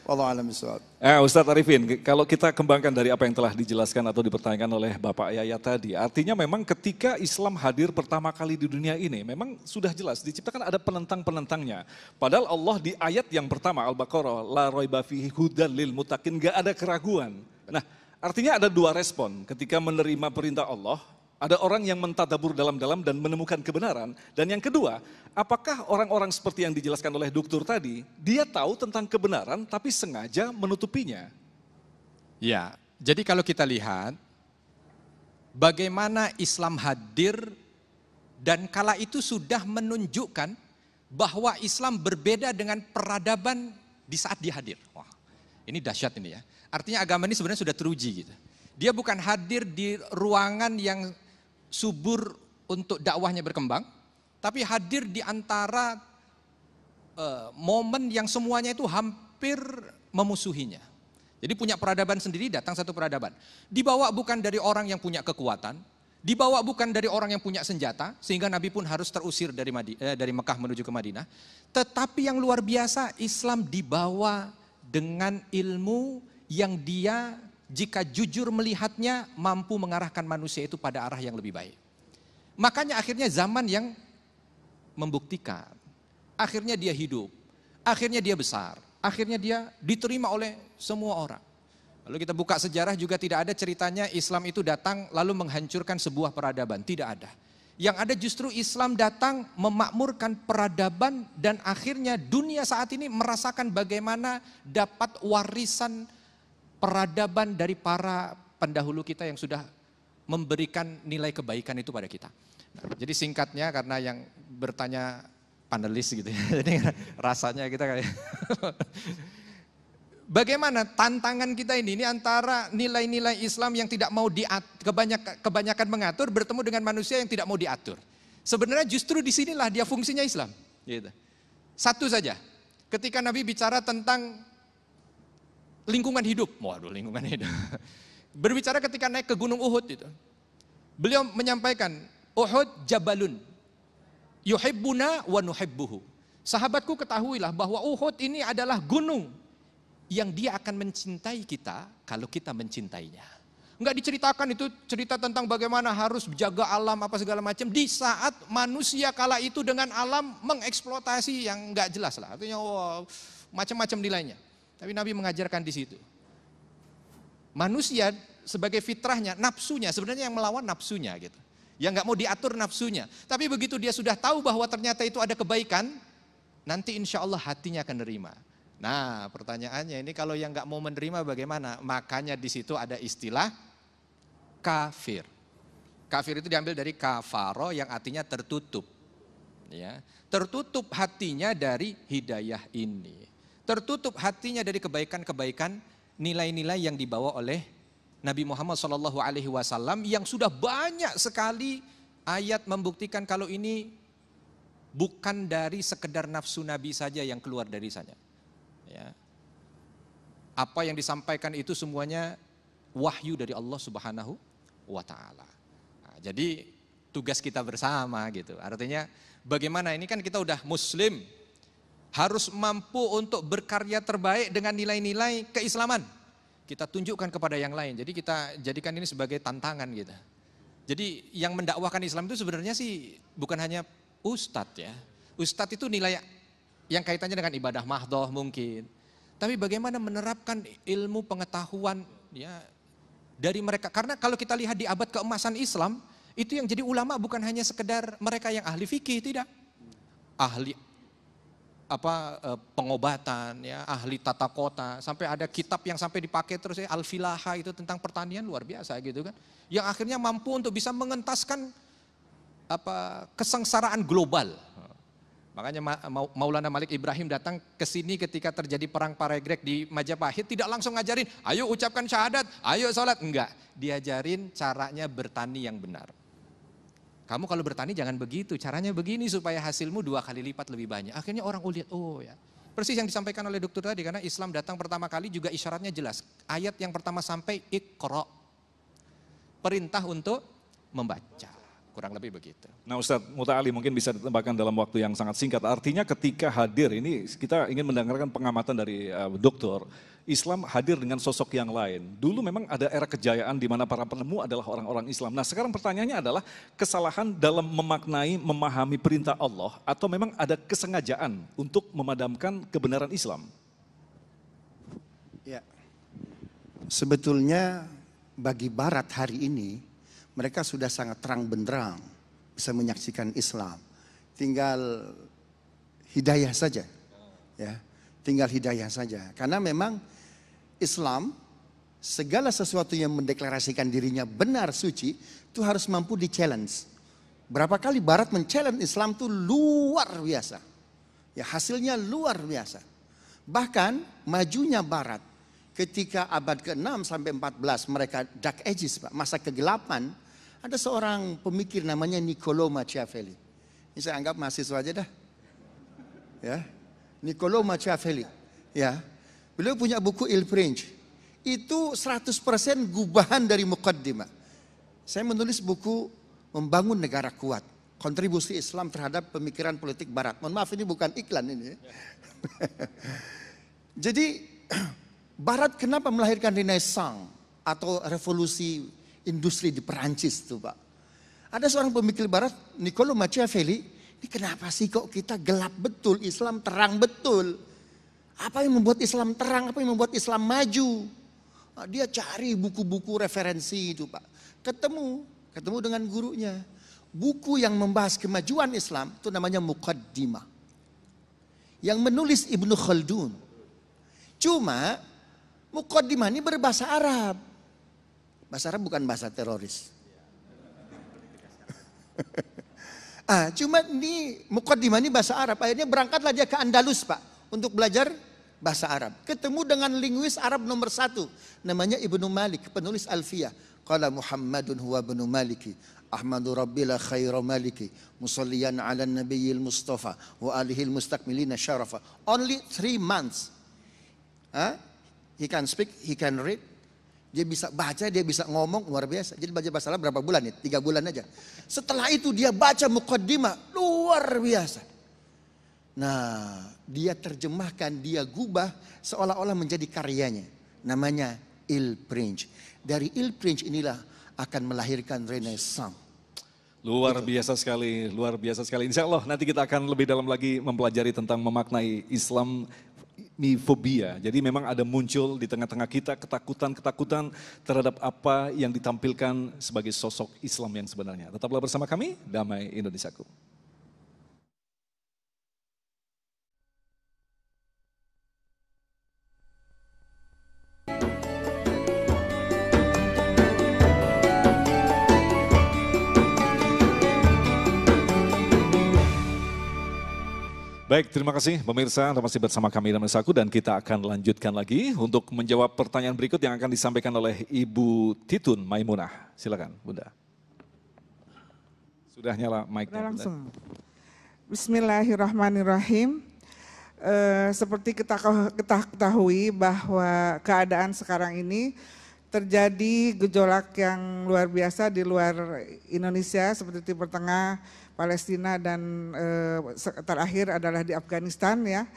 S3: Wallahu a'lam bishawab.
S2: Ustadz Arifin, kalau kita kembangkan dari apa yang telah dijelaskan atau dipertanyakan oleh Bapak Yayat tadi, artinya memang ketika Islam hadir pertama kali di dunia ini, memang sudah jelas diciptakan ada penentang-penentangnya. Padahal Allah di ayat yang pertama Al-Baqarah, la raiba fihi hudan lil muttaqin, gak ada keraguan. Nah, artinya ada dua respon ketika menerima perintah Allah. Ada orang yang mentadabur dalam-dalam dan menemukan kebenaran. Dan yang kedua, apakah orang-orang seperti yang dijelaskan oleh dokter tadi, dia tahu tentang kebenaran tapi sengaja menutupinya?
S4: Ya, jadi kalau kita lihat bagaimana Islam hadir dan kala itu sudah menunjukkan bahwa Islam berbeda dengan peradaban di saat dia hadir. Wah, ini dahsyat ini ya. Artinya agama ini sebenarnya sudah teruji gitu. Dia bukan hadir di ruangan yang subur untuk dakwahnya berkembang, tapi hadir di antara momen yang semuanya itu hampir memusuhinya. Jadi punya peradaban sendiri, datang satu peradaban. Dibawa bukan dari orang yang punya kekuatan, dibawa bukan dari orang yang punya senjata, sehingga Nabi pun harus terusir dari Mekah menuju ke Madinah. Tetapi yang luar biasa, Islam dibawa dengan ilmu yang dia jika jujur melihatnya mampu mengarahkan manusia itu pada arah yang lebih baik. Makanya akhirnya zaman yang membuktikan. Akhirnya dia hidup, akhirnya dia besar, akhirnya dia diterima oleh semua orang. Lalu kita buka sejarah juga tidak ada ceritanya Islam itu datang lalu menghancurkan sebuah peradaban, tidak ada. Yang ada justru Islam datang memakmurkan peradaban dan akhirnya dunia saat ini merasakan bagaimana dapat warisan peradaban dari para pendahulu kita yang sudah memberikan nilai kebaikan itu pada kita. Nah, jadi singkatnya karena yang bertanya panelis gitu ya, jadi rasanya kita kayak bagaimana tantangan kita ini antara nilai-nilai Islam yang tidak mau kebanyakan mengatur bertemu dengan manusia yang tidak mau diatur. Sebenarnya justru disinilah dia fungsinya Islam. Gitu. Satu saja, ketika Nabi bicara tentang lingkungan hidup, waduh lingkungan hidup. Berbicara ketika naik ke Gunung Uhud itu. Beliau menyampaikan, Uhud jabalun, yuhibbuna wa nuhibbuhu. Sahabatku ketahuilah bahwa Uhud ini adalah gunung yang dia akan mencintai kita kalau kita mencintainya. Enggak diceritakan itu cerita tentang bagaimana harus jaga alam apa segala macam di saat manusia kala itu dengan alam mengeksploitasi yang enggak jelas lah. Artinya macam-macam nilainya. Tapi Nabi mengajarkan di situ. Manusia sebagai fitrahnya, nafsunya sebenarnya yang melawan nafsunya gitu. Yang enggak mau diatur nafsunya. Tapi begitu dia sudah tahu bahwa ternyata itu ada kebaikan, nanti insya Allah hatinya akan nerima. Nah pertanyaannya ini kalau yang enggak mau menerima bagaimana? Makanya di situ ada istilah kafir. Kafir itu diambil dari kafaro yang artinya tertutup. Ya, tertutup hatinya dari hidayah ini. Tertutup hatinya dari kebaikan-kebaikan, nilai-nilai yang dibawa oleh Nabi Muhammad SAW yang sudah banyak sekali ayat membuktikan kalau ini bukan dari sekedar nafsu Nabi saja yang keluar dari sana. Ya. Apa yang disampaikan itu semuanya wahyu dari Allah Subhanahu wa Ta'ala. Nah, jadi tugas kita bersama gitu. Artinya bagaimana ini kan kita udah muslim, harus mampu untuk berkarya terbaik dengan nilai-nilai keislaman. Kita tunjukkan kepada yang lain. Jadi kita jadikan ini sebagai tantangan gitu. Jadi yang mendakwahkan Islam itu sebenarnya sih bukan hanya ustadz ya. Ustadz itu nilai yang kaitannya dengan ibadah mahdoh mungkin. Tapi bagaimana menerapkan ilmu pengetahuan ya dari mereka. Karena kalau kita lihat di abad keemasan Islam, itu yang jadi ulama bukan hanya sekedar mereka yang ahli fikih, tidak. Ahli pengobatan ya, ahli tata kota, sampai ada kitab yang sampai dipakai terus ya, Al-Filaha itu tentang pertanian luar biasa gitu kan. Yang akhirnya mampu untuk bisa mengentaskan kesengsaraan global. Makanya Maulana Malik Ibrahim datang ke sini ketika terjadi perang Paregrek di Majapahit, tidak langsung ngajarin, ayo ucapkan syahadat, ayo sholat, enggak. Diajarin caranya bertani yang benar. Kamu kalau bertani jangan begitu, caranya begini supaya hasilmu 2 kali lipat lebih banyak. Akhirnya orang lihat, oh ya. Persis yang disampaikan oleh dokter tadi, karena Islam datang pertama kali juga isyaratnya jelas. Ayat yang pertama sampai Iqra. Perintah untuk membaca. Kurang lebih begitu.
S2: Nah Ustadz Muta'ali mungkin bisa ditambahkan dalam waktu yang sangat singkat. Artinya ketika hadir ini kita ingin mendengarkan pengamatan dari dokter. Islam hadir dengan sosok yang lain. Dulu memang ada era kejayaan di mana para penemu adalah orang-orang Islam. Nah sekarang pertanyaannya adalah kesalahan dalam memaknai, memahami perintah Allah atau memang ada kesengajaan untuk memadamkan kebenaran Islam?
S3: Ya, sebetulnya bagi Barat hari ini mereka sudah sangat terang benderang bisa menyaksikan Islam. Tinggal hidayah saja, ya, tinggal hidayah saja. Karena memang Islam, segala sesuatu yang mendeklarasikan dirinya benar suci, itu harus mampu di-challenge. Berapa kali Barat men-challenge Islam itu luar biasa. Ya hasilnya luar biasa. Bahkan majunya Barat, ketika abad ke-6 sampai 14 mereka Dark Ages, Pak, masa kegelapan, ada seorang pemikir namanya Niccolo Machiavelli. Ini saya anggap mahasiswa aja dah. Ya, Niccolo Machiavelli. Ya. Beliau punya buku Il Prince. Itu 100% gubahan dari Muqaddimah. Saya menulis buku Membangun Negara Kuat. Kontribusi Islam terhadap pemikiran politik Barat. Mohon maaf ini bukan iklan ini. Jadi Barat kenapa melahirkan Renaissance atau revolusi industri di Perancis itu Pak. Ada seorang pemikir Barat, Niccolo Machiavelli. Ini kenapa sih kok kita gelap betul, Islam terang betul. Apa yang membuat Islam terang, apa yang membuat Islam maju? Nah, dia cari buku-buku referensi itu Pak. Ketemu dengan gurunya. Buku yang membahas kemajuan Islam itu namanya Muqaddimah. Yang menulis Ibnu Khaldun. Cuma Muqaddimah ini berbahasa Arab. Bahasa Arab bukan bahasa teroris. Cuma ini Muqaddimah ini bahasa Arab. Akhirnya berangkatlah dia ke Andalus Pak. Untuk belajar bahasa Arab. Ketemu dengan linguis Arab nomor 1. Namanya Ibnu Malik, penulis Alfiyah. Qala Muhammadun huwa ibnu Maliki. Ahmadu Rabbila khairu maliki. Musalliyan ala nabiyil Mustafa. Wa alihil mustakmilina syarafa. Only 3 months. He can speak, he can read. Dia bisa baca, dia bisa ngomong, luar biasa. Jadi baca bahasa Arab berapa bulan ya? 3 bulan aja. Setelah itu dia baca Muqaddimah, luar biasa. Nah, dia terjemahkan, dia gubah seolah-olah menjadi karyanya. Namanya Il Prince. Dari Il Prince inilah akan melahirkan Renaissance.
S2: Luar biasa sekali, luar biasa sekali. Insya Allah nanti kita akan lebih dalam lagi mempelajari tentang memaknai Islamifobia. Jadi memang ada muncul di tengah-tengah kita ketakutan-ketakutan terhadap apa yang ditampilkan sebagai sosok Islam yang sebenarnya. Tetaplah bersama kami, Damai Indonesiaku. Baik, terima kasih pemirsa, Anda masih bersama kami Damai Indonesiaku dan kita akan lanjutkan lagi untuk menjawab pertanyaan berikut yang akan disampaikan oleh Ibu Titun Maimunah. Silakan, Bunda. Sudah nyala mic-nya, Bunda.
S6: Langsung. Bismillahirrahmanirrahim. Seperti kita ketahui bahwa keadaan sekarang ini terjadi gejolak yang luar biasa di luar Indonesia seperti Timur Tengah, Palestina dan terakhir adalah di Afghanistan ya.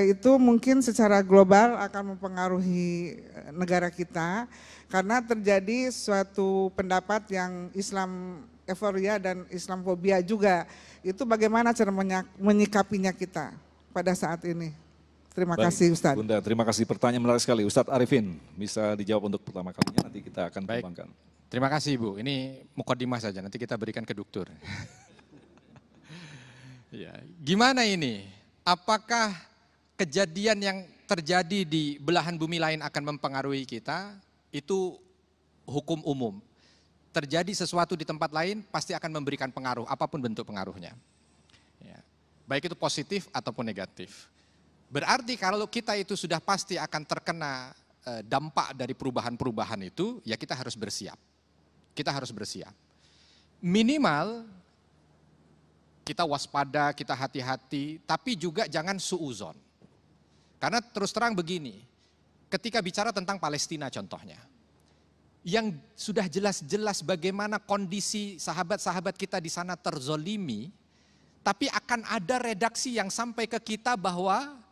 S6: Itu mungkin secara global akan mempengaruhi negara kita karena terjadi suatu pendapat yang Islam euforia dan Islamfobia juga. Itu bagaimana cara menyikapinya kita pada saat ini? Terima kasih Ustadz.
S2: Bunda, terima kasih, pertanyaan menarik sekali. Ustadz Arifin bisa dijawab untuk pertama kalinya, nanti kita akan kembangkan.
S4: Terima kasih Ibu, ini mukadimah saja, nanti kita berikan ke Dokter. Ya, gimana ini? Apakah kejadian yang terjadi di belahan bumi lain akan mempengaruhi kita? Itu hukum umum. Terjadi sesuatu di tempat lain pasti akan memberikan pengaruh, apapun bentuk pengaruhnya. Ya. Baik itu positif ataupun negatif. Berarti kalau kita itu sudah pasti akan terkena dampak dari perubahan-perubahan itu, ya kita harus bersiap. Kita harus bersiap. Minimal kita waspada, kita hati-hati, tapi juga jangan suuzon. Karena terus terang begini, ketika bicara tentang Palestina contohnya, yang sudah jelas-jelas bagaimana kondisi sahabat-sahabat kita di sana terzolimi, tapi akan ada redaksi yang sampai ke kita bahwa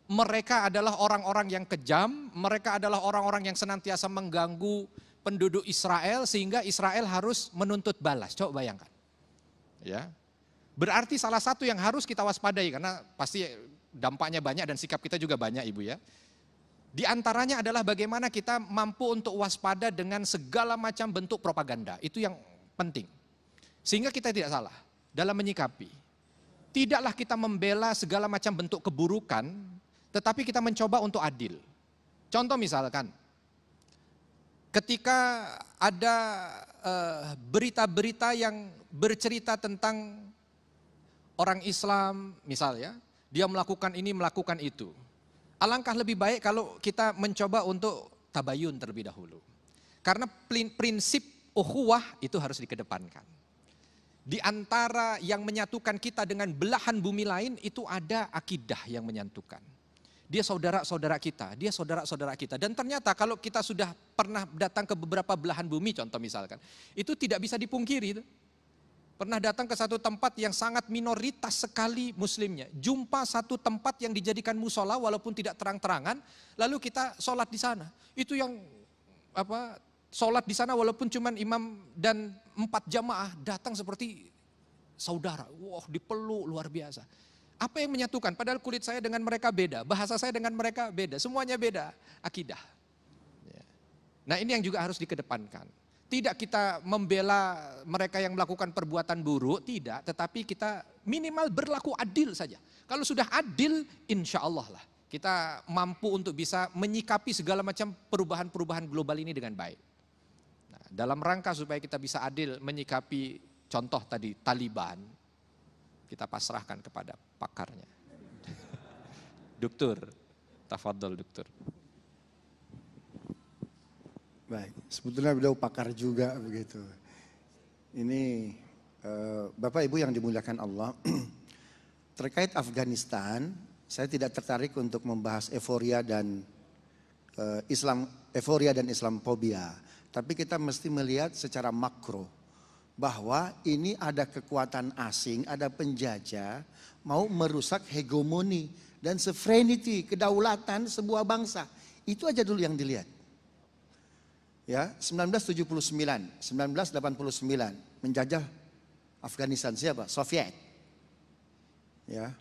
S4: mereka adalah orang-orang yang kejam, mereka adalah orang-orang yang senantiasa mengganggu penduduk Israel sehingga Israel harus menuntut balas. Coba bayangkan. Ya. Berarti salah satu yang harus kita waspadai karena pasti dampaknya banyak dan sikap kita juga banyak Ibu ya. Di antaranya adalah bagaimana kita mampu untuk waspada dengan segala macam bentuk propaganda. Itu yang penting. Sehingga kita tidak salah dalam menyikapi. Tidaklah kita membela segala macam bentuk keburukan, tetapi kita mencoba untuk adil. Contoh misalkan, ketika ada berita-berita yang bercerita tentang orang Islam misalnya, dia melakukan ini, melakukan itu. Alangkah lebih baik kalau kita mencoba untuk tabayun terlebih dahulu. Karena prinsip ukhuwah itu harus dikedepankan. Di antara yang menyatukan kita dengan belahan bumi lain itu ada akidah yang menyatukan. Dia saudara-saudara kita, dia saudara-saudara kita. Dan ternyata kalau kita sudah pernah datang ke beberapa belahan bumi contoh misalkan, itu tidak bisa dipungkiri. Pernah datang ke satu tempat yang sangat minoritas sekali muslimnya. Jumpa satu tempat yang dijadikan musola walaupun tidak terang-terangan, lalu kita sholat di sana. Itu yang sholat di sana walaupun cuma imam dan 4 jamaah datang seperti saudara. Wah, dipeluk luar biasa. Apa yang menyatukan? Padahal kulit saya dengan mereka beda, bahasa saya dengan mereka beda, semuanya beda, akidah. Nah ini yang juga harus dikedepankan. Tidak kita membela mereka yang melakukan perbuatan buruk, tidak, tetapi kita minimal berlaku adil saja. Kalau sudah adil, insya Allah lah kita mampu untuk bisa menyikapi segala macam perubahan-perubahan global ini dengan baik. Nah, dalam rangka supaya kita bisa adil menyikapi contoh tadi Taliban, kita pasrahkan kepada pakarnya. Dokter, tafadhol Dokter.
S3: Baik, sebetulnya beliau pakar juga begitu. Ini Bapak Ibu yang dimuliakan Allah, terkait Afghanistan, saya tidak tertarik untuk membahas euforia dan Islamfobia, tapi kita mesti melihat secara makro. bahwa ini ada kekuatan asing, ada penjajah mau merusak hegemoni dan sovereignty, kedaulatan sebuah bangsa. Itu aja dulu yang dilihat. Ya, 1979, 1989 menjajah Afghanistan siapa? Soviet. Ya.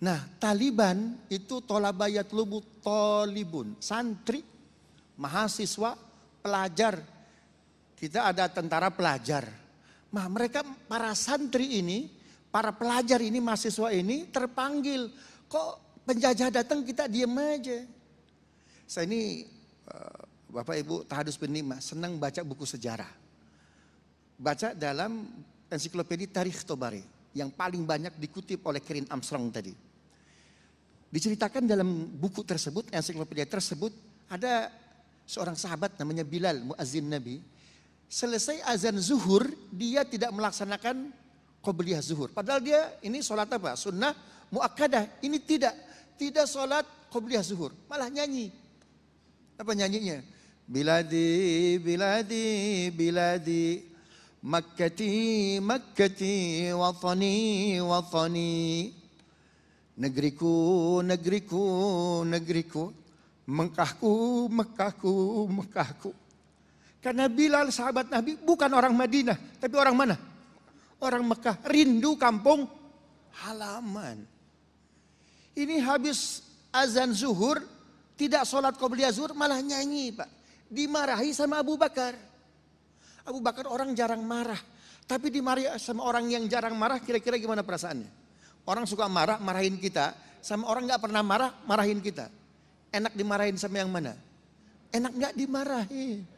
S3: Nah, Taliban itu tolabayat lubu tolibun, santri, mahasiswa, pelajar. Kita ada tentara pelajar. Nah, mereka para santri ini, para pelajar ini, mahasiswa ini terpanggil. Kok penjajah datang kita diem aja. Saya ini Bapak Ibu Tahadus Penima senang baca buku sejarah. Baca dalam ensiklopedia Tarikh Tobari yang paling banyak dikutip oleh Karen Armstrong tadi. Diceritakan dalam buku tersebut, ensiklopedia tersebut, ada seorang sahabat namanya Bilal, muazzin Nabi. Selesai azan zuhur, dia tidak melaksanakan qobliyah zuhur. Padahal dia ini sholat apa? Sunnah muakkadah. Ini tidak sholat qobliyah zuhur. Malah nyanyi. Apa nyanyinya? Biladi, biladi, biladi, Makkati, Makkati, watani, watani. Negeriku, negeriku, negeriku. Mekahku, Mekahku, Mekahku. Karena Bilal sahabat Nabi bukan orang Madinah, tapi orang mana? Orang Mekah, rindu kampung halaman. Ini habis azan zuhur, tidak sholat qobliyah zuhur, malah nyanyi Pak. Dimarahi sama Abu Bakar. Abu Bakar orang jarang marah, tapi dimarahi sama orang yang jarang marah, kira-kira gimana perasaannya? Orang suka marah, marahin kita, sama orang gak pernah marah, marahin kita. Enak dimarahin sama yang mana? Enak gak dimarahin.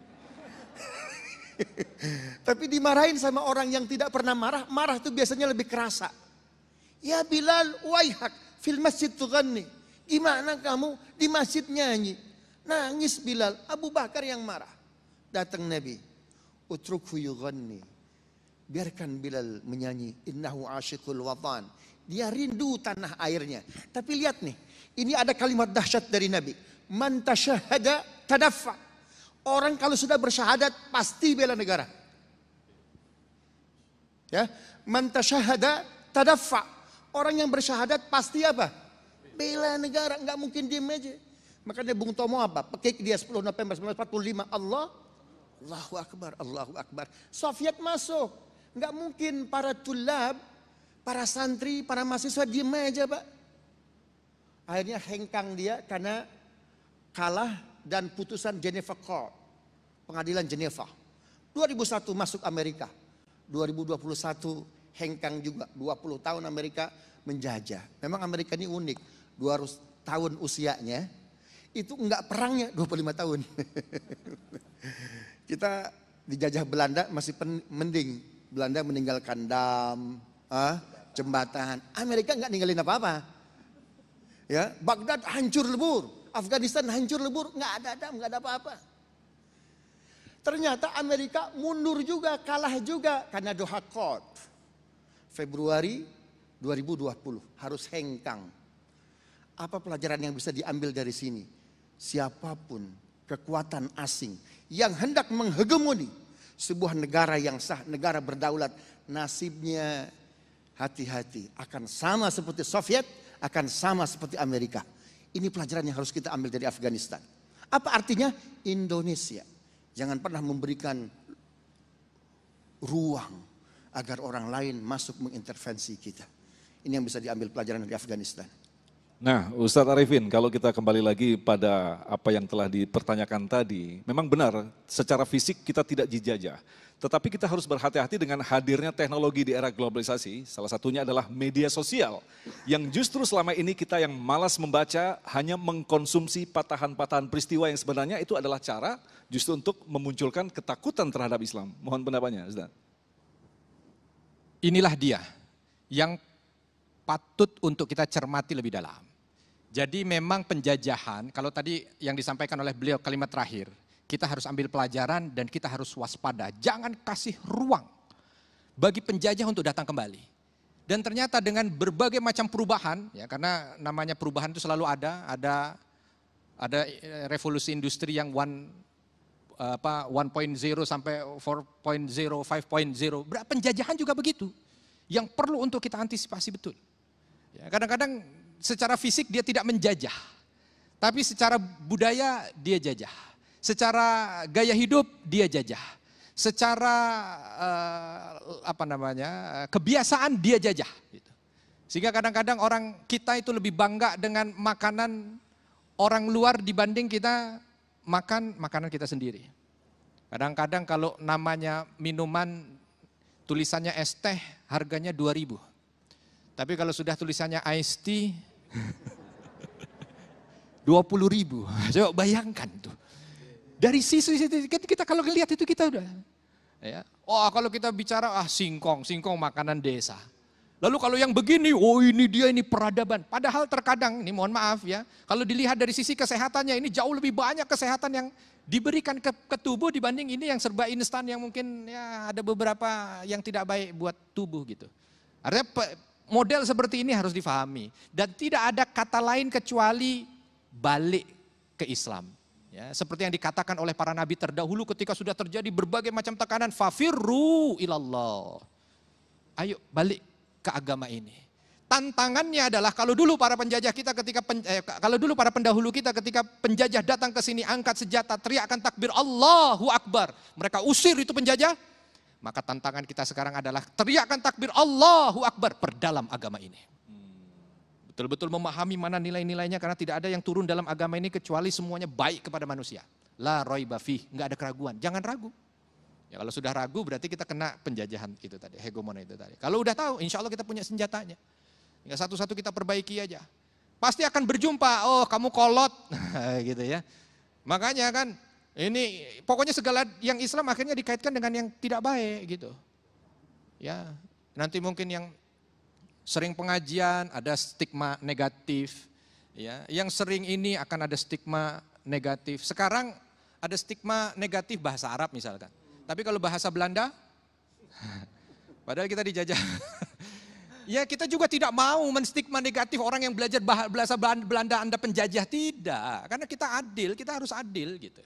S3: Tapi dimarahin sama orang yang tidak pernah marah, marah itu biasanya lebih kerasa. Ya Bilal, waihak, fil masjid tughanni. Gimana kamu di masjid nyanyi? Nangis Bilal, Abu Bakar yang marah. Datang Nabi, utrukhu yughanni. Biarkan Bilal menyanyi, innahu asyiqul watan. Dia rindu tanah airnya. Tapi lihat nih, ini ada kalimat dahsyat dari Nabi. Man tasyahada tadaffa. Orang kalau sudah bersyahadat pasti bela negara. Ya, man tasyahada tadaffa. Orang yang bersyahadat pasti apa? Bela negara, nggak mungkin diem aja. Makanya Bung Tomo apa? Pekik dia 10 November 1945, Allahu Akbar, Allahu Akbar. Soviet masuk, nggak mungkin para tulab, para santri, para mahasiswa diem aja Pak. Akhirnya hengkang dia karena kalah dan putusan Geneva Court, pengadilan Geneva. 2001 masuk Amerika, 2021 hengkang juga, 20 tahun Amerika menjajah. Memang Amerika ini unik, 200 tahun usianya, itu enggak perangnya 25 tahun. Kita dijajah Belanda masih mending, Belanda meninggalkan dam, jembatan. Amerika enggak ninggalin apa-apa. Ya, Baghdad hancur lebur. Afghanistan hancur lebur, nggak ada dam, nggak ada apa-apa. Ternyata Amerika mundur juga, kalah juga karena Doha Accord. Februari 2020 harus hengkang. Apa pelajaran yang bisa diambil dari sini? Siapapun kekuatan asing yang hendak menghegemoni sebuah negara yang sah, negara berdaulat, nasibnya hati-hati. Akan sama seperti Soviet, akan sama seperti Amerika. Ini pelajaran yang harus kita ambil dari Afghanistan. Apa artinya? Indonesia jangan pernah memberikan ruang agar orang lain masuk mengintervensi kita. Ini yang bisa diambil pelajaran dari Afghanistan.
S2: Nah, Ustadz Arifin, kalau kita kembali lagi pada apa yang telah dipertanyakan tadi, memang benar secara fisik kita tidak dijajah. Tetapi kita harus berhati-hati dengan hadirnya teknologi di era globalisasi. Salah satunya adalah media sosial. Yang justru selama ini kita yang malas membaca, hanya mengkonsumsi patahan-patahan peristiwa yang sebenarnya itu adalah cara justru untuk memunculkan ketakutan terhadap Islam. Mohon pendapatnya, Ustaz.
S4: Inilah dia yang patut untuk kita cermati lebih dalam. Jadi memang penjajahan, kalau tadi yang disampaikan oleh beliau kalimat terakhir, kita harus ambil pelajaran dan kita harus waspada. Jangan kasih ruang bagi penjajah untuk datang kembali. Dan ternyata dengan berbagai macam perubahan, ya karena namanya perubahan itu selalu ada revolusi industri yang 1.0 sampai 4.0, 5.0. Penjajahan juga begitu. Yang perlu untuk kita antisipasi betul. Ya, kadang-kadang secara fisik dia tidak menjajah. Tapi secara budaya dia jajah. Secara gaya hidup dia jajah. Secara kebiasaan dia jajah. Gitu. Sehingga kadang-kadang orang kita itu lebih bangga dengan makanan orang luar dibanding kita makan makanan kita sendiri. Kadang-kadang kalau namanya minuman tulisannya es teh harganya 2.000. Tapi kalau sudah tulisannya iced tea 20.000. Coba bayangkan tuh. Dari sisi kita kalau lihat itu kita udah ya. Oh, kalau kita bicara singkong makanan desa. Lalu kalau yang begini, ini peradaban. Padahal terkadang, ini mohon maaf ya, kalau dilihat dari sisi kesehatannya ini jauh lebih banyak kesehatan yang diberikan ke tubuh dibanding ini yang serba instan yang mungkin ya ada beberapa yang tidak baik buat tubuh gitu. Artinya model seperti ini harus difahami dan tidak ada kata lain kecuali balik ke Islam. Ya, seperti yang dikatakan oleh para nabi terdahulu ketika sudah terjadi berbagai macam tekanan, fafirru ilallah. Ayo balik ke agama ini. Tantangannya adalah kalau dulu para penjajah kita kalau dulu para pendahulu kita ketika penjajah datang ke sini angkat senjata, teriakkan takbir Allahu Akbar. Mereka usir itu penjajah. Maka tantangan kita sekarang adalah teriakkan takbir Allahu Akbar, perdalam agama ini. Betul-betul memahami mana nilai-nilainya karena tidak ada yang turun dalam agama ini kecuali semuanya baik kepada manusia. La raiba fih, enggak ada keraguan. Jangan ragu. Ya kalau sudah ragu berarti kita kena penjajahan itu tadi, hegemoni itu tadi. Kalau udah tahu, insya Allah kita punya senjatanya. Tinggal satu-satu kita perbaiki aja. Pasti akan berjumpa, oh kamu kolot, gitu ya. Makanya kan, ini pokoknya segala yang Islam akhirnya dikaitkan dengan yang tidak baik gitu. Ya, nanti mungkin yang sering pengajian ada stigma negatif, ya. Yang sering ini akan ada stigma negatif. Sekarang ada stigma negatif bahasa Arab misalkan. Tapi kalau bahasa Belanda, padahal kita dijajah. Ya kita juga tidak mau menstigma negatif orang yang belajar bahasa Belanda Anda penjajah, tidak. Karena kita adil, kita harus adil gitu.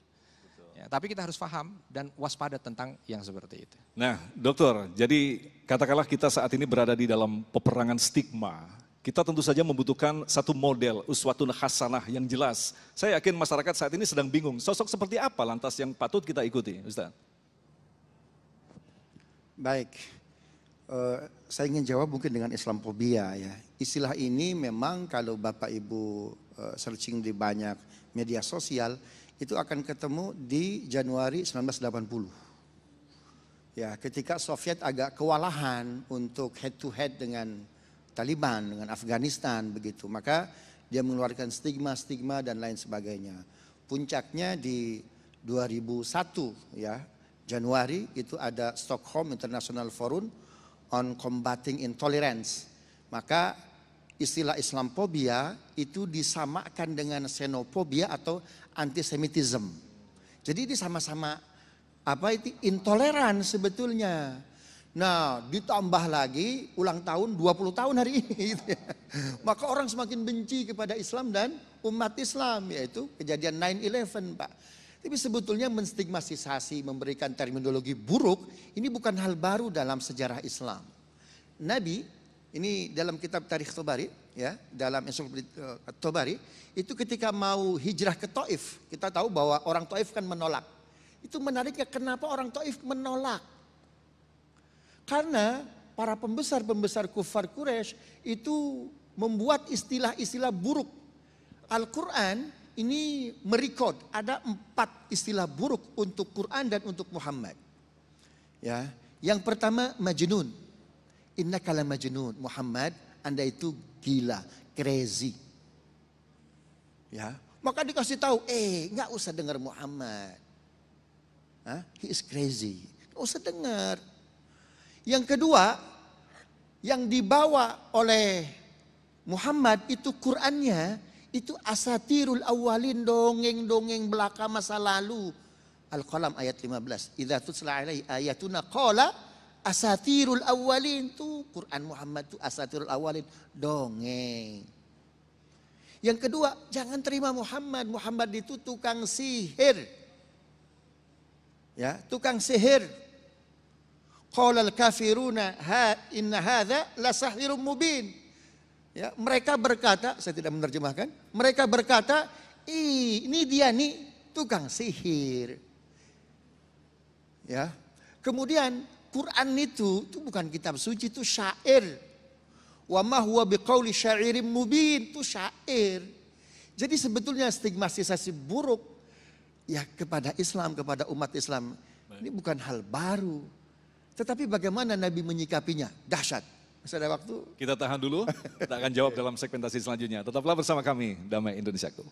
S4: Ya, tapi kita harus paham dan waspada tentang yang seperti itu.
S2: Nah, dokter, jadi katakanlah kita saat ini berada di dalam peperangan stigma. Kita tentu saja membutuhkan satu model, uswatun hasanah yang jelas. Saya yakin masyarakat saat ini sedang bingung, sosok seperti apa lantas yang patut kita ikuti, Ustaz?
S3: Baik, saya ingin jawab mungkin dengan Islamophobia ya. Istilah ini memang kalau Bapak Ibu searching di banyak media sosial, itu akan ketemu di Januari 1980. Ya, ketika Soviet agak kewalahan untuk head to head dengan Taliban, dengan Afghanistan begitu. Maka dia mengeluarkan stigma-stigma dan lain sebagainya. Puncaknya di 2001 ya, Januari itu ada Stockholm International Forum on Combating Intolerance. Maka istilah Islamophobia itu disamakan dengan xenophobia atau antisemitism. Jadi ini sama-sama itu intoleran sebetulnya. Nah, ditambah lagi ulang tahun 20 tahun hari ini. Maka orang semakin benci kepada Islam dan umat Islam, yaitu kejadian 9/11, Pak. Tapi sebetulnya menstigmatisasi, memberikan terminologi buruk, ini bukan hal baru dalam sejarah Islam. Nabi, ini dalam kitab Tarikh Tabari, ya, dalam ensiklopedia Tabari, itu ketika mau hijrah ke Taif, kita tahu bahwa orang Taif kan menolak. Itu menariknya kenapa orang Taif menolak? Karena para pembesar-pembesar kufar Quraisy itu membuat istilah-istilah buruk. Al-Quran ini merekod ada 4 istilah buruk untuk Quran dan untuk Muhammad. Ya, yang pertama majnun. Innaka la majnun, Muhammad, Anda itu gila, crazy. Ya, maka dikasih tahu, nggak usah dengar Muhammad. He is crazy. Nggak usah dengar. Yang kedua, yang dibawa oleh Muhammad itu Qur'annya itu asatirul awalin, dongeng-dongeng belaka masa lalu. Al-Qalam ayat 15. Idza tutla alaihi ayatuna qala asatirul awalin, tuh Quran Muhammad tuh asatirul awalin, dongeng. Yang kedua, jangan terima Muhammad. Muhammad itu tukang sihir. Ya, tukang sihir. Qala al-kafiruna inna hadza la sahirun mubin. Ya, mereka berkata, saya tidak menerjemahkan, mereka berkata, ini dia nih tukang sihir. Ya. Kemudian Quran itu bukan kitab suci, itu syair. Wa ma huwa biqauli syairin mubin, itu syair. Jadi sebetulnya stigmatisasi buruk ya kepada Islam, kepada umat Islam, ini bukan hal baru. Tetapi bagaimana Nabi menyikapinya? Dahsyat. Masih ada waktu?
S2: Kita tahan dulu, kita akan jawab dalam segmentasi selanjutnya. Tetaplah bersama kami, Damai Indonesiaku.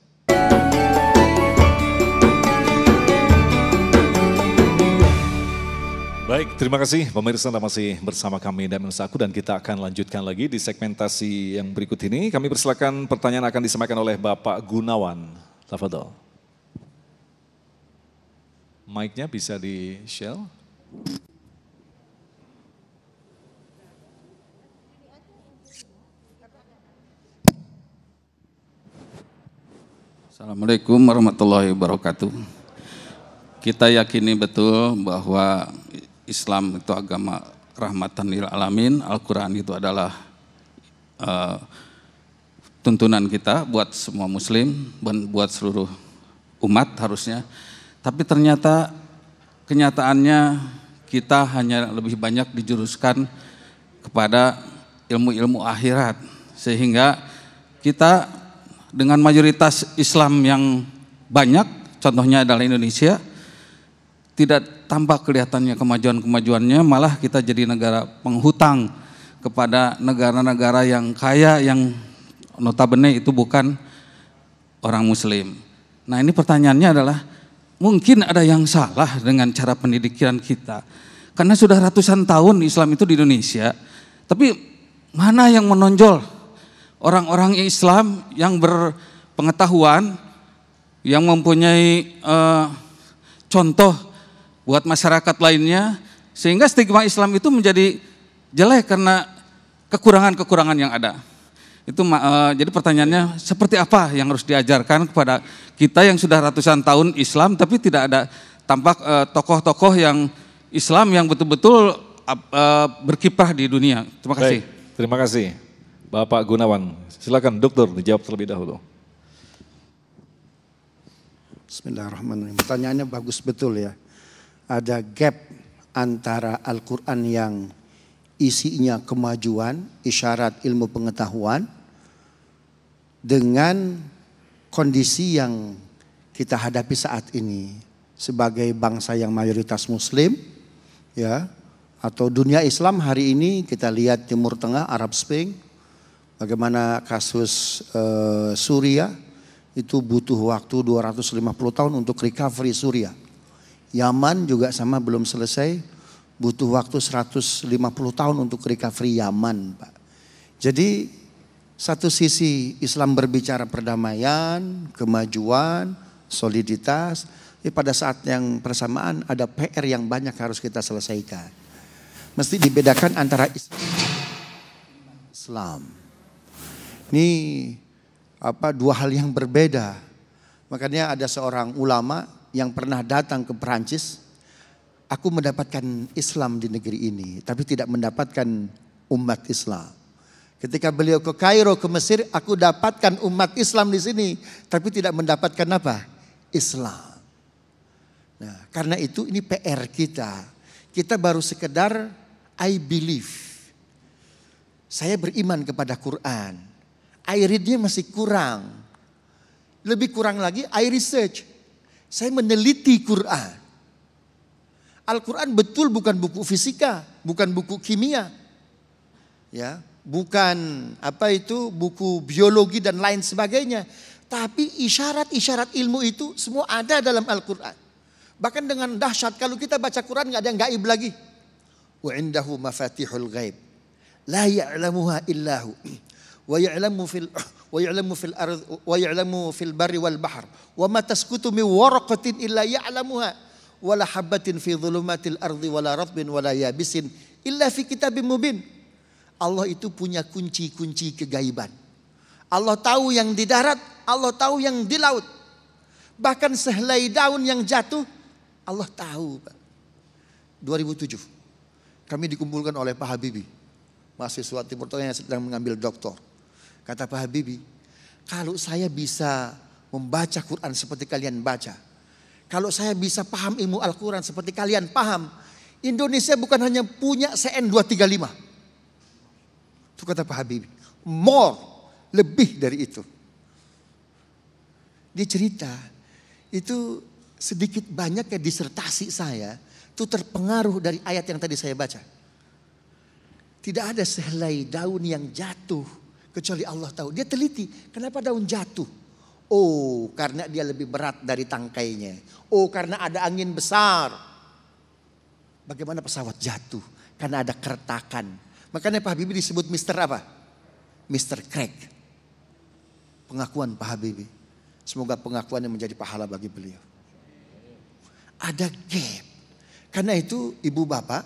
S2: Baik, terima kasih pemirsa Anda masih bersama kami Damai Indonesiaku dan kita akan lanjutkan lagi di segmentasi yang berikut ini. Kami persilakan pertanyaan akan disampaikan oleh Bapak Gunawan. Tafadhol. Mic-nya bisa di-share.
S7: Assalamualaikum warahmatullahi wabarakatuh. Kita yakini betul bahwa Islam itu agama rahmatan lil alamin, Al-Quran itu adalah tuntunan kita buat semua muslim, buat seluruh umat harusnya. Tapi ternyata kenyataannya kita hanya lebih banyak dijuruskan kepada ilmu-ilmu akhirat. Sehingga kita dengan mayoritas Islam yang banyak, contohnya adalah Indonesia, tidak tampak kelihatannya kemajuan-kemajuannya, malah kita jadi negara penghutang kepada negara-negara yang kaya yang notabene itu bukan orang muslim. Nah ini pertanyaannya adalah, mungkin ada yang salah dengan cara pendidikan kita. Karena sudah ratusan tahun Islam itu di Indonesia, tapi mana yang menonjol? Orang-orang Islam yang berpengetahuan, yang mempunyai contoh buat masyarakat lainnya, sehingga stigma Islam itu menjadi jelek karena kekurangan-kekurangan yang ada. Itu jadi pertanyaannya, seperti apa yang harus diajarkan kepada kita yang sudah ratusan tahun Islam, tapi tidak ada tampak tokoh-tokoh yang Islam yang betul-betul berkiprah di dunia. Terima kasih.
S2: Baik, terima kasih. Bapak Gunawan, silakan dokter dijawab terlebih dahulu.
S3: Bismillahirrahmanirrahim. Pertanyaannya bagus betul ya. Ada gap antara Al-Quran yang isinya kemajuan, isyarat ilmu pengetahuan, dengan kondisi yang kita hadapi saat ini sebagai bangsa yang mayoritas Muslim, ya, atau dunia Islam hari ini kita lihat Timur Tengah, Arab Spring. Bagaimana kasus Suriah itu butuh waktu 250 tahun untuk recovery Suriah. Yaman juga sama belum selesai, butuh waktu 150 tahun untuk recovery Yaman, Pak. Jadi satu sisi Islam berbicara perdamaian, kemajuan, soliditas, tapi pada saat yang bersamaan ada PR yang banyak harus kita selesaikan. Mesti dibedakan antara Islam. Ini dua hal yang berbeda. Makanya ada seorang ulama yang pernah datang ke Perancis. Aku mendapatkan Islam di negeri ini, tapi tidak mendapatkan umat Islam. Ketika beliau ke Kairo, ke Mesir, aku dapatkan umat Islam di sini, tapi tidak mendapatkan apa? Islam. Nah, karena itu ini PR kita. Kita baru sekedar I believe. Saya beriman kepada Quran. I read-nya masih kurang. Lebih kurang lagi I research. Saya meneliti Quran. Al-Quran betul bukan buku fisika, bukan buku kimia. Ya, bukan buku biologi dan lain sebagainya. Tapi isyarat-isyarat ilmu itu semua ada dalam Al-Quran. Bahkan dengan dahsyat kalau kita baca Quran nggak ada yang gaib lagi. Wa indahu mafatihul ghaib. La ya'lamuha illahu. Wa ya'lamu fil barri wal bahr wa ma tasqutu min waraqatin illa ya'lamuha wa la habatin fi dhulumatil ardi wa la ratbin wa la yabisin illa fi kitabim mubin. Allah itu punya kunci-kunci kegaiban. Allah tahu yang di darat, Allah tahu yang di laut. Bahkan sehelai daun yang jatuh Allah tahu Pak. 2007 kami dikumpulkan oleh Pak Habibie, mahasiswa Timur Tengah yang sedang mengambil doktor. Kata Pak Habibie, kalau saya bisa membaca Quran seperti kalian baca, kalau saya bisa paham ilmu Al-Quran seperti kalian paham, Indonesia bukan hanya punya CN 235. Itu kata Pak Habibie. More, lebih dari itu. Dia cerita, itu sedikit banyaknya disertasi saya itu terpengaruh dari ayat yang tadi saya baca. Tidak ada sehelai daun yang jatuh kecuali Allah tahu. Dia teliti, kenapa daun jatuh? Oh, karena dia lebih berat dari tangkainya. Oh, karena ada angin besar. Bagaimana pesawat jatuh? Karena ada keretakan. Makanya Pak Habibie disebut Mr. apa? Mr. Crack. Pengakuan Pak Habibie. Semoga pengakuannya menjadi pahala bagi beliau. Ada gap. Karena itu ibu bapak,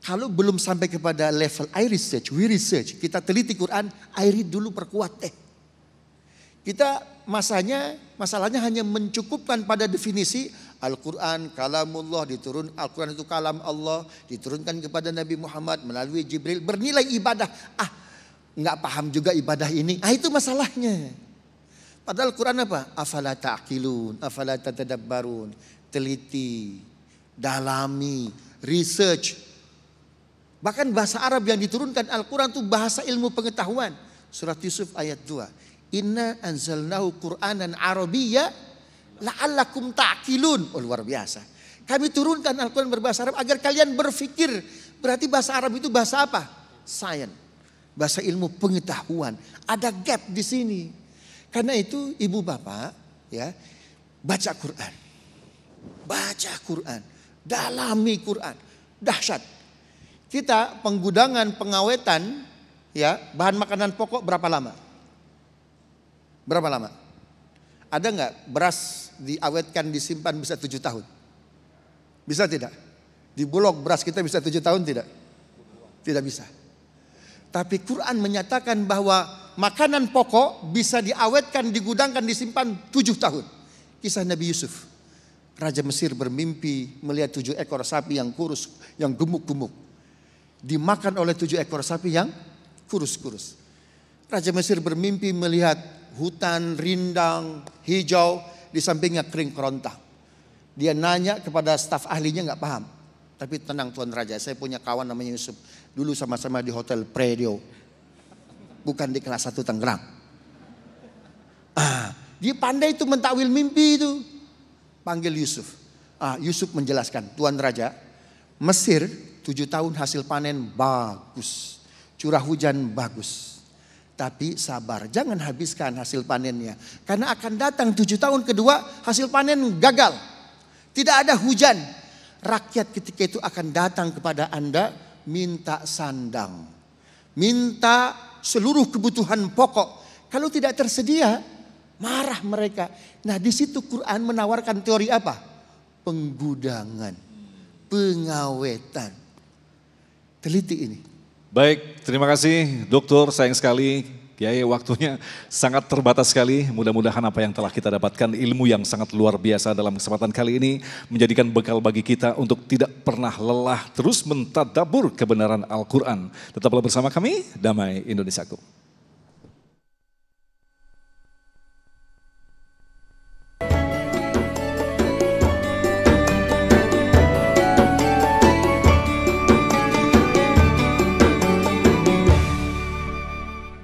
S3: kalau belum sampai kepada level I research, we research, kita teliti Quran, I read dulu perkuat deh. Kita masalahnya hanya mencukupkan pada definisi Al-Quran kalamullah, Al-Quran itu kalam Allah, diturunkan kepada Nabi Muhammad melalui Jibril, bernilai ibadah. Nggak paham juga ibadah ini. Itu masalahnya. Padahal Quran apa? Afala ta'qilun, afala tatadabbarun. Teliti, dalami, research. Bahkan bahasa Arab yang diturunkan Al-Quran itu bahasa ilmu pengetahuan. Surat Yusuf ayat 2. Inna anzalnahu Qur'anan Arabiyya la'allakum ta'qilun. Oh, luar biasa. Kami turunkan Al-Quran berbahasa Arab agar kalian berpikir. Berarti bahasa Arab itu bahasa apa? Science. Bahasa ilmu pengetahuan. Ada gap di sini. Karena itu ibu bapak ya, baca Quran. Baca Quran. Dalami Quran. Dahsyat. Kita penggudangan pengawetan ya, bahan makanan pokok berapa lama? Berapa lama? Ada nggak beras diawetkan disimpan bisa 7 tahun? Bisa tidak? Di Bulog beras kita bisa 7 tahun tidak? Tidak bisa. Tapi Quran menyatakan bahwa makanan pokok bisa diawetkan, digudangkan, disimpan 7 tahun. Kisah Nabi Yusuf. Raja Mesir bermimpi melihat 7 ekor sapi yang kurus, yang gemuk-gemuk. Dimakan oleh 7 ekor sapi yang kurus-kurus. Raja Mesir bermimpi melihat hutan rindang, hijau, di sampingnya kering kerontang. Dia nanya kepada staf ahlinya, nggak paham. Tapi tenang Tuan Raja, saya punya kawan namanya Yusuf. Dulu sama-sama di Hotel Predio. Bukan di kelas 1 Tangerang. Dia pandai itu mentakwil mimpi itu. Panggil Yusuf. Yusuf menjelaskan, Tuan Raja, Mesir 7 tahun hasil panen bagus. Curah hujan bagus. Tapi sabar, jangan habiskan hasil panennya. Karena akan datang 7 tahun kedua hasil panen gagal. Tidak ada hujan. Rakyat ketika itu akan datang kepada Anda minta sandang. Minta seluruh kebutuhan pokok. Kalau tidak tersedia, marah mereka. Nah, di situ Quran menawarkan teori apa? Penggudangan, pengawetan. Teliti ini.
S2: Baik, terima kasih Dokter, sayang sekali. Kiai, waktunya sangat terbatas sekali. Mudah-mudahan apa yang telah kita dapatkan, ilmu yang sangat luar biasa dalam kesempatan kali ini menjadikan bekal bagi kita untuk tidak pernah lelah terus mentadabur kebenaran Al-Quran. Tetaplah bersama kami, Damai Indonesiaku.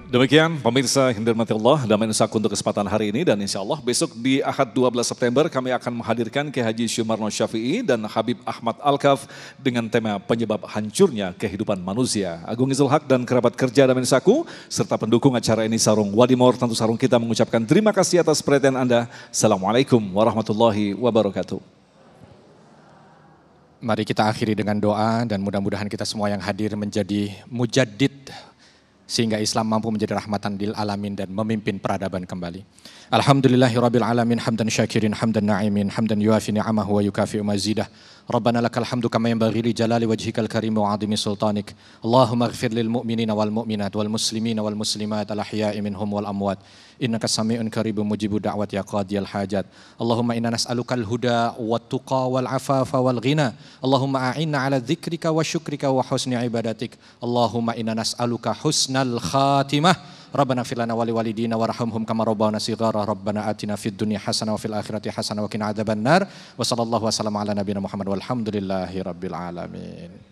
S2: Demikian pemirsa yang dirahmati Allah, Damai Indonesiaku untuk kesempatan hari ini, dan insya Allah besok di Ahad 12 September kami akan menghadirkan Kiai Haji Syumarno Syafi'i dan Habib Ahmad Al-Kaf dengan tema penyebab hancurnya kehidupan manusia. Agung Izul Haq dan kerabat kerja Damai Indonesiaku serta pendukung acara ini Sarung Wadimor, tentu Sarung kita mengucapkan terima kasih atas perhatian Anda. Assalamualaikum warahmatullahi wabarakatuh.
S4: Mari kita akhiri dengan doa dan mudah-mudahan kita semua yang hadir menjadi mujaddid sehingga Islam mampu menjadi rahmatan lil alamin dan memimpin peradaban kembali. Alhamdulillahirabbil alamin hamdan syakirin hamdan na'imin hamdan yuafi ni'amahu wa yukafi'u mazidah. Rabbana lakal hamdu kama yanbaghi li jalali wajhikal karim wa 'azimi sultanik. Allahumma ighfir lil mu'minina wal mu'minat wal muslimina wal muslimat al ahya'i minhum wal amwat. Innaka sami'un qaribun mujibud da'wat ya qadiyal hajat. Allahumma inna nas'alukal huda wat tuqa wal afafa wal ghina. Allahumma a'inna 'ala dzikrika wa syukrika wa husni ibadatik. Allahumma inna nas'aluka husnal khatimah. Rabbana fir lana wa liwalidina warhamhum kama rabbana shighara. Rabbana atina fid dunya hasanah wa fil akhirati hasanah wa qina adzabannar. Wa sallallahu wasallam ala nabiyina Muhammad walhamdulillahi rabbil alamin.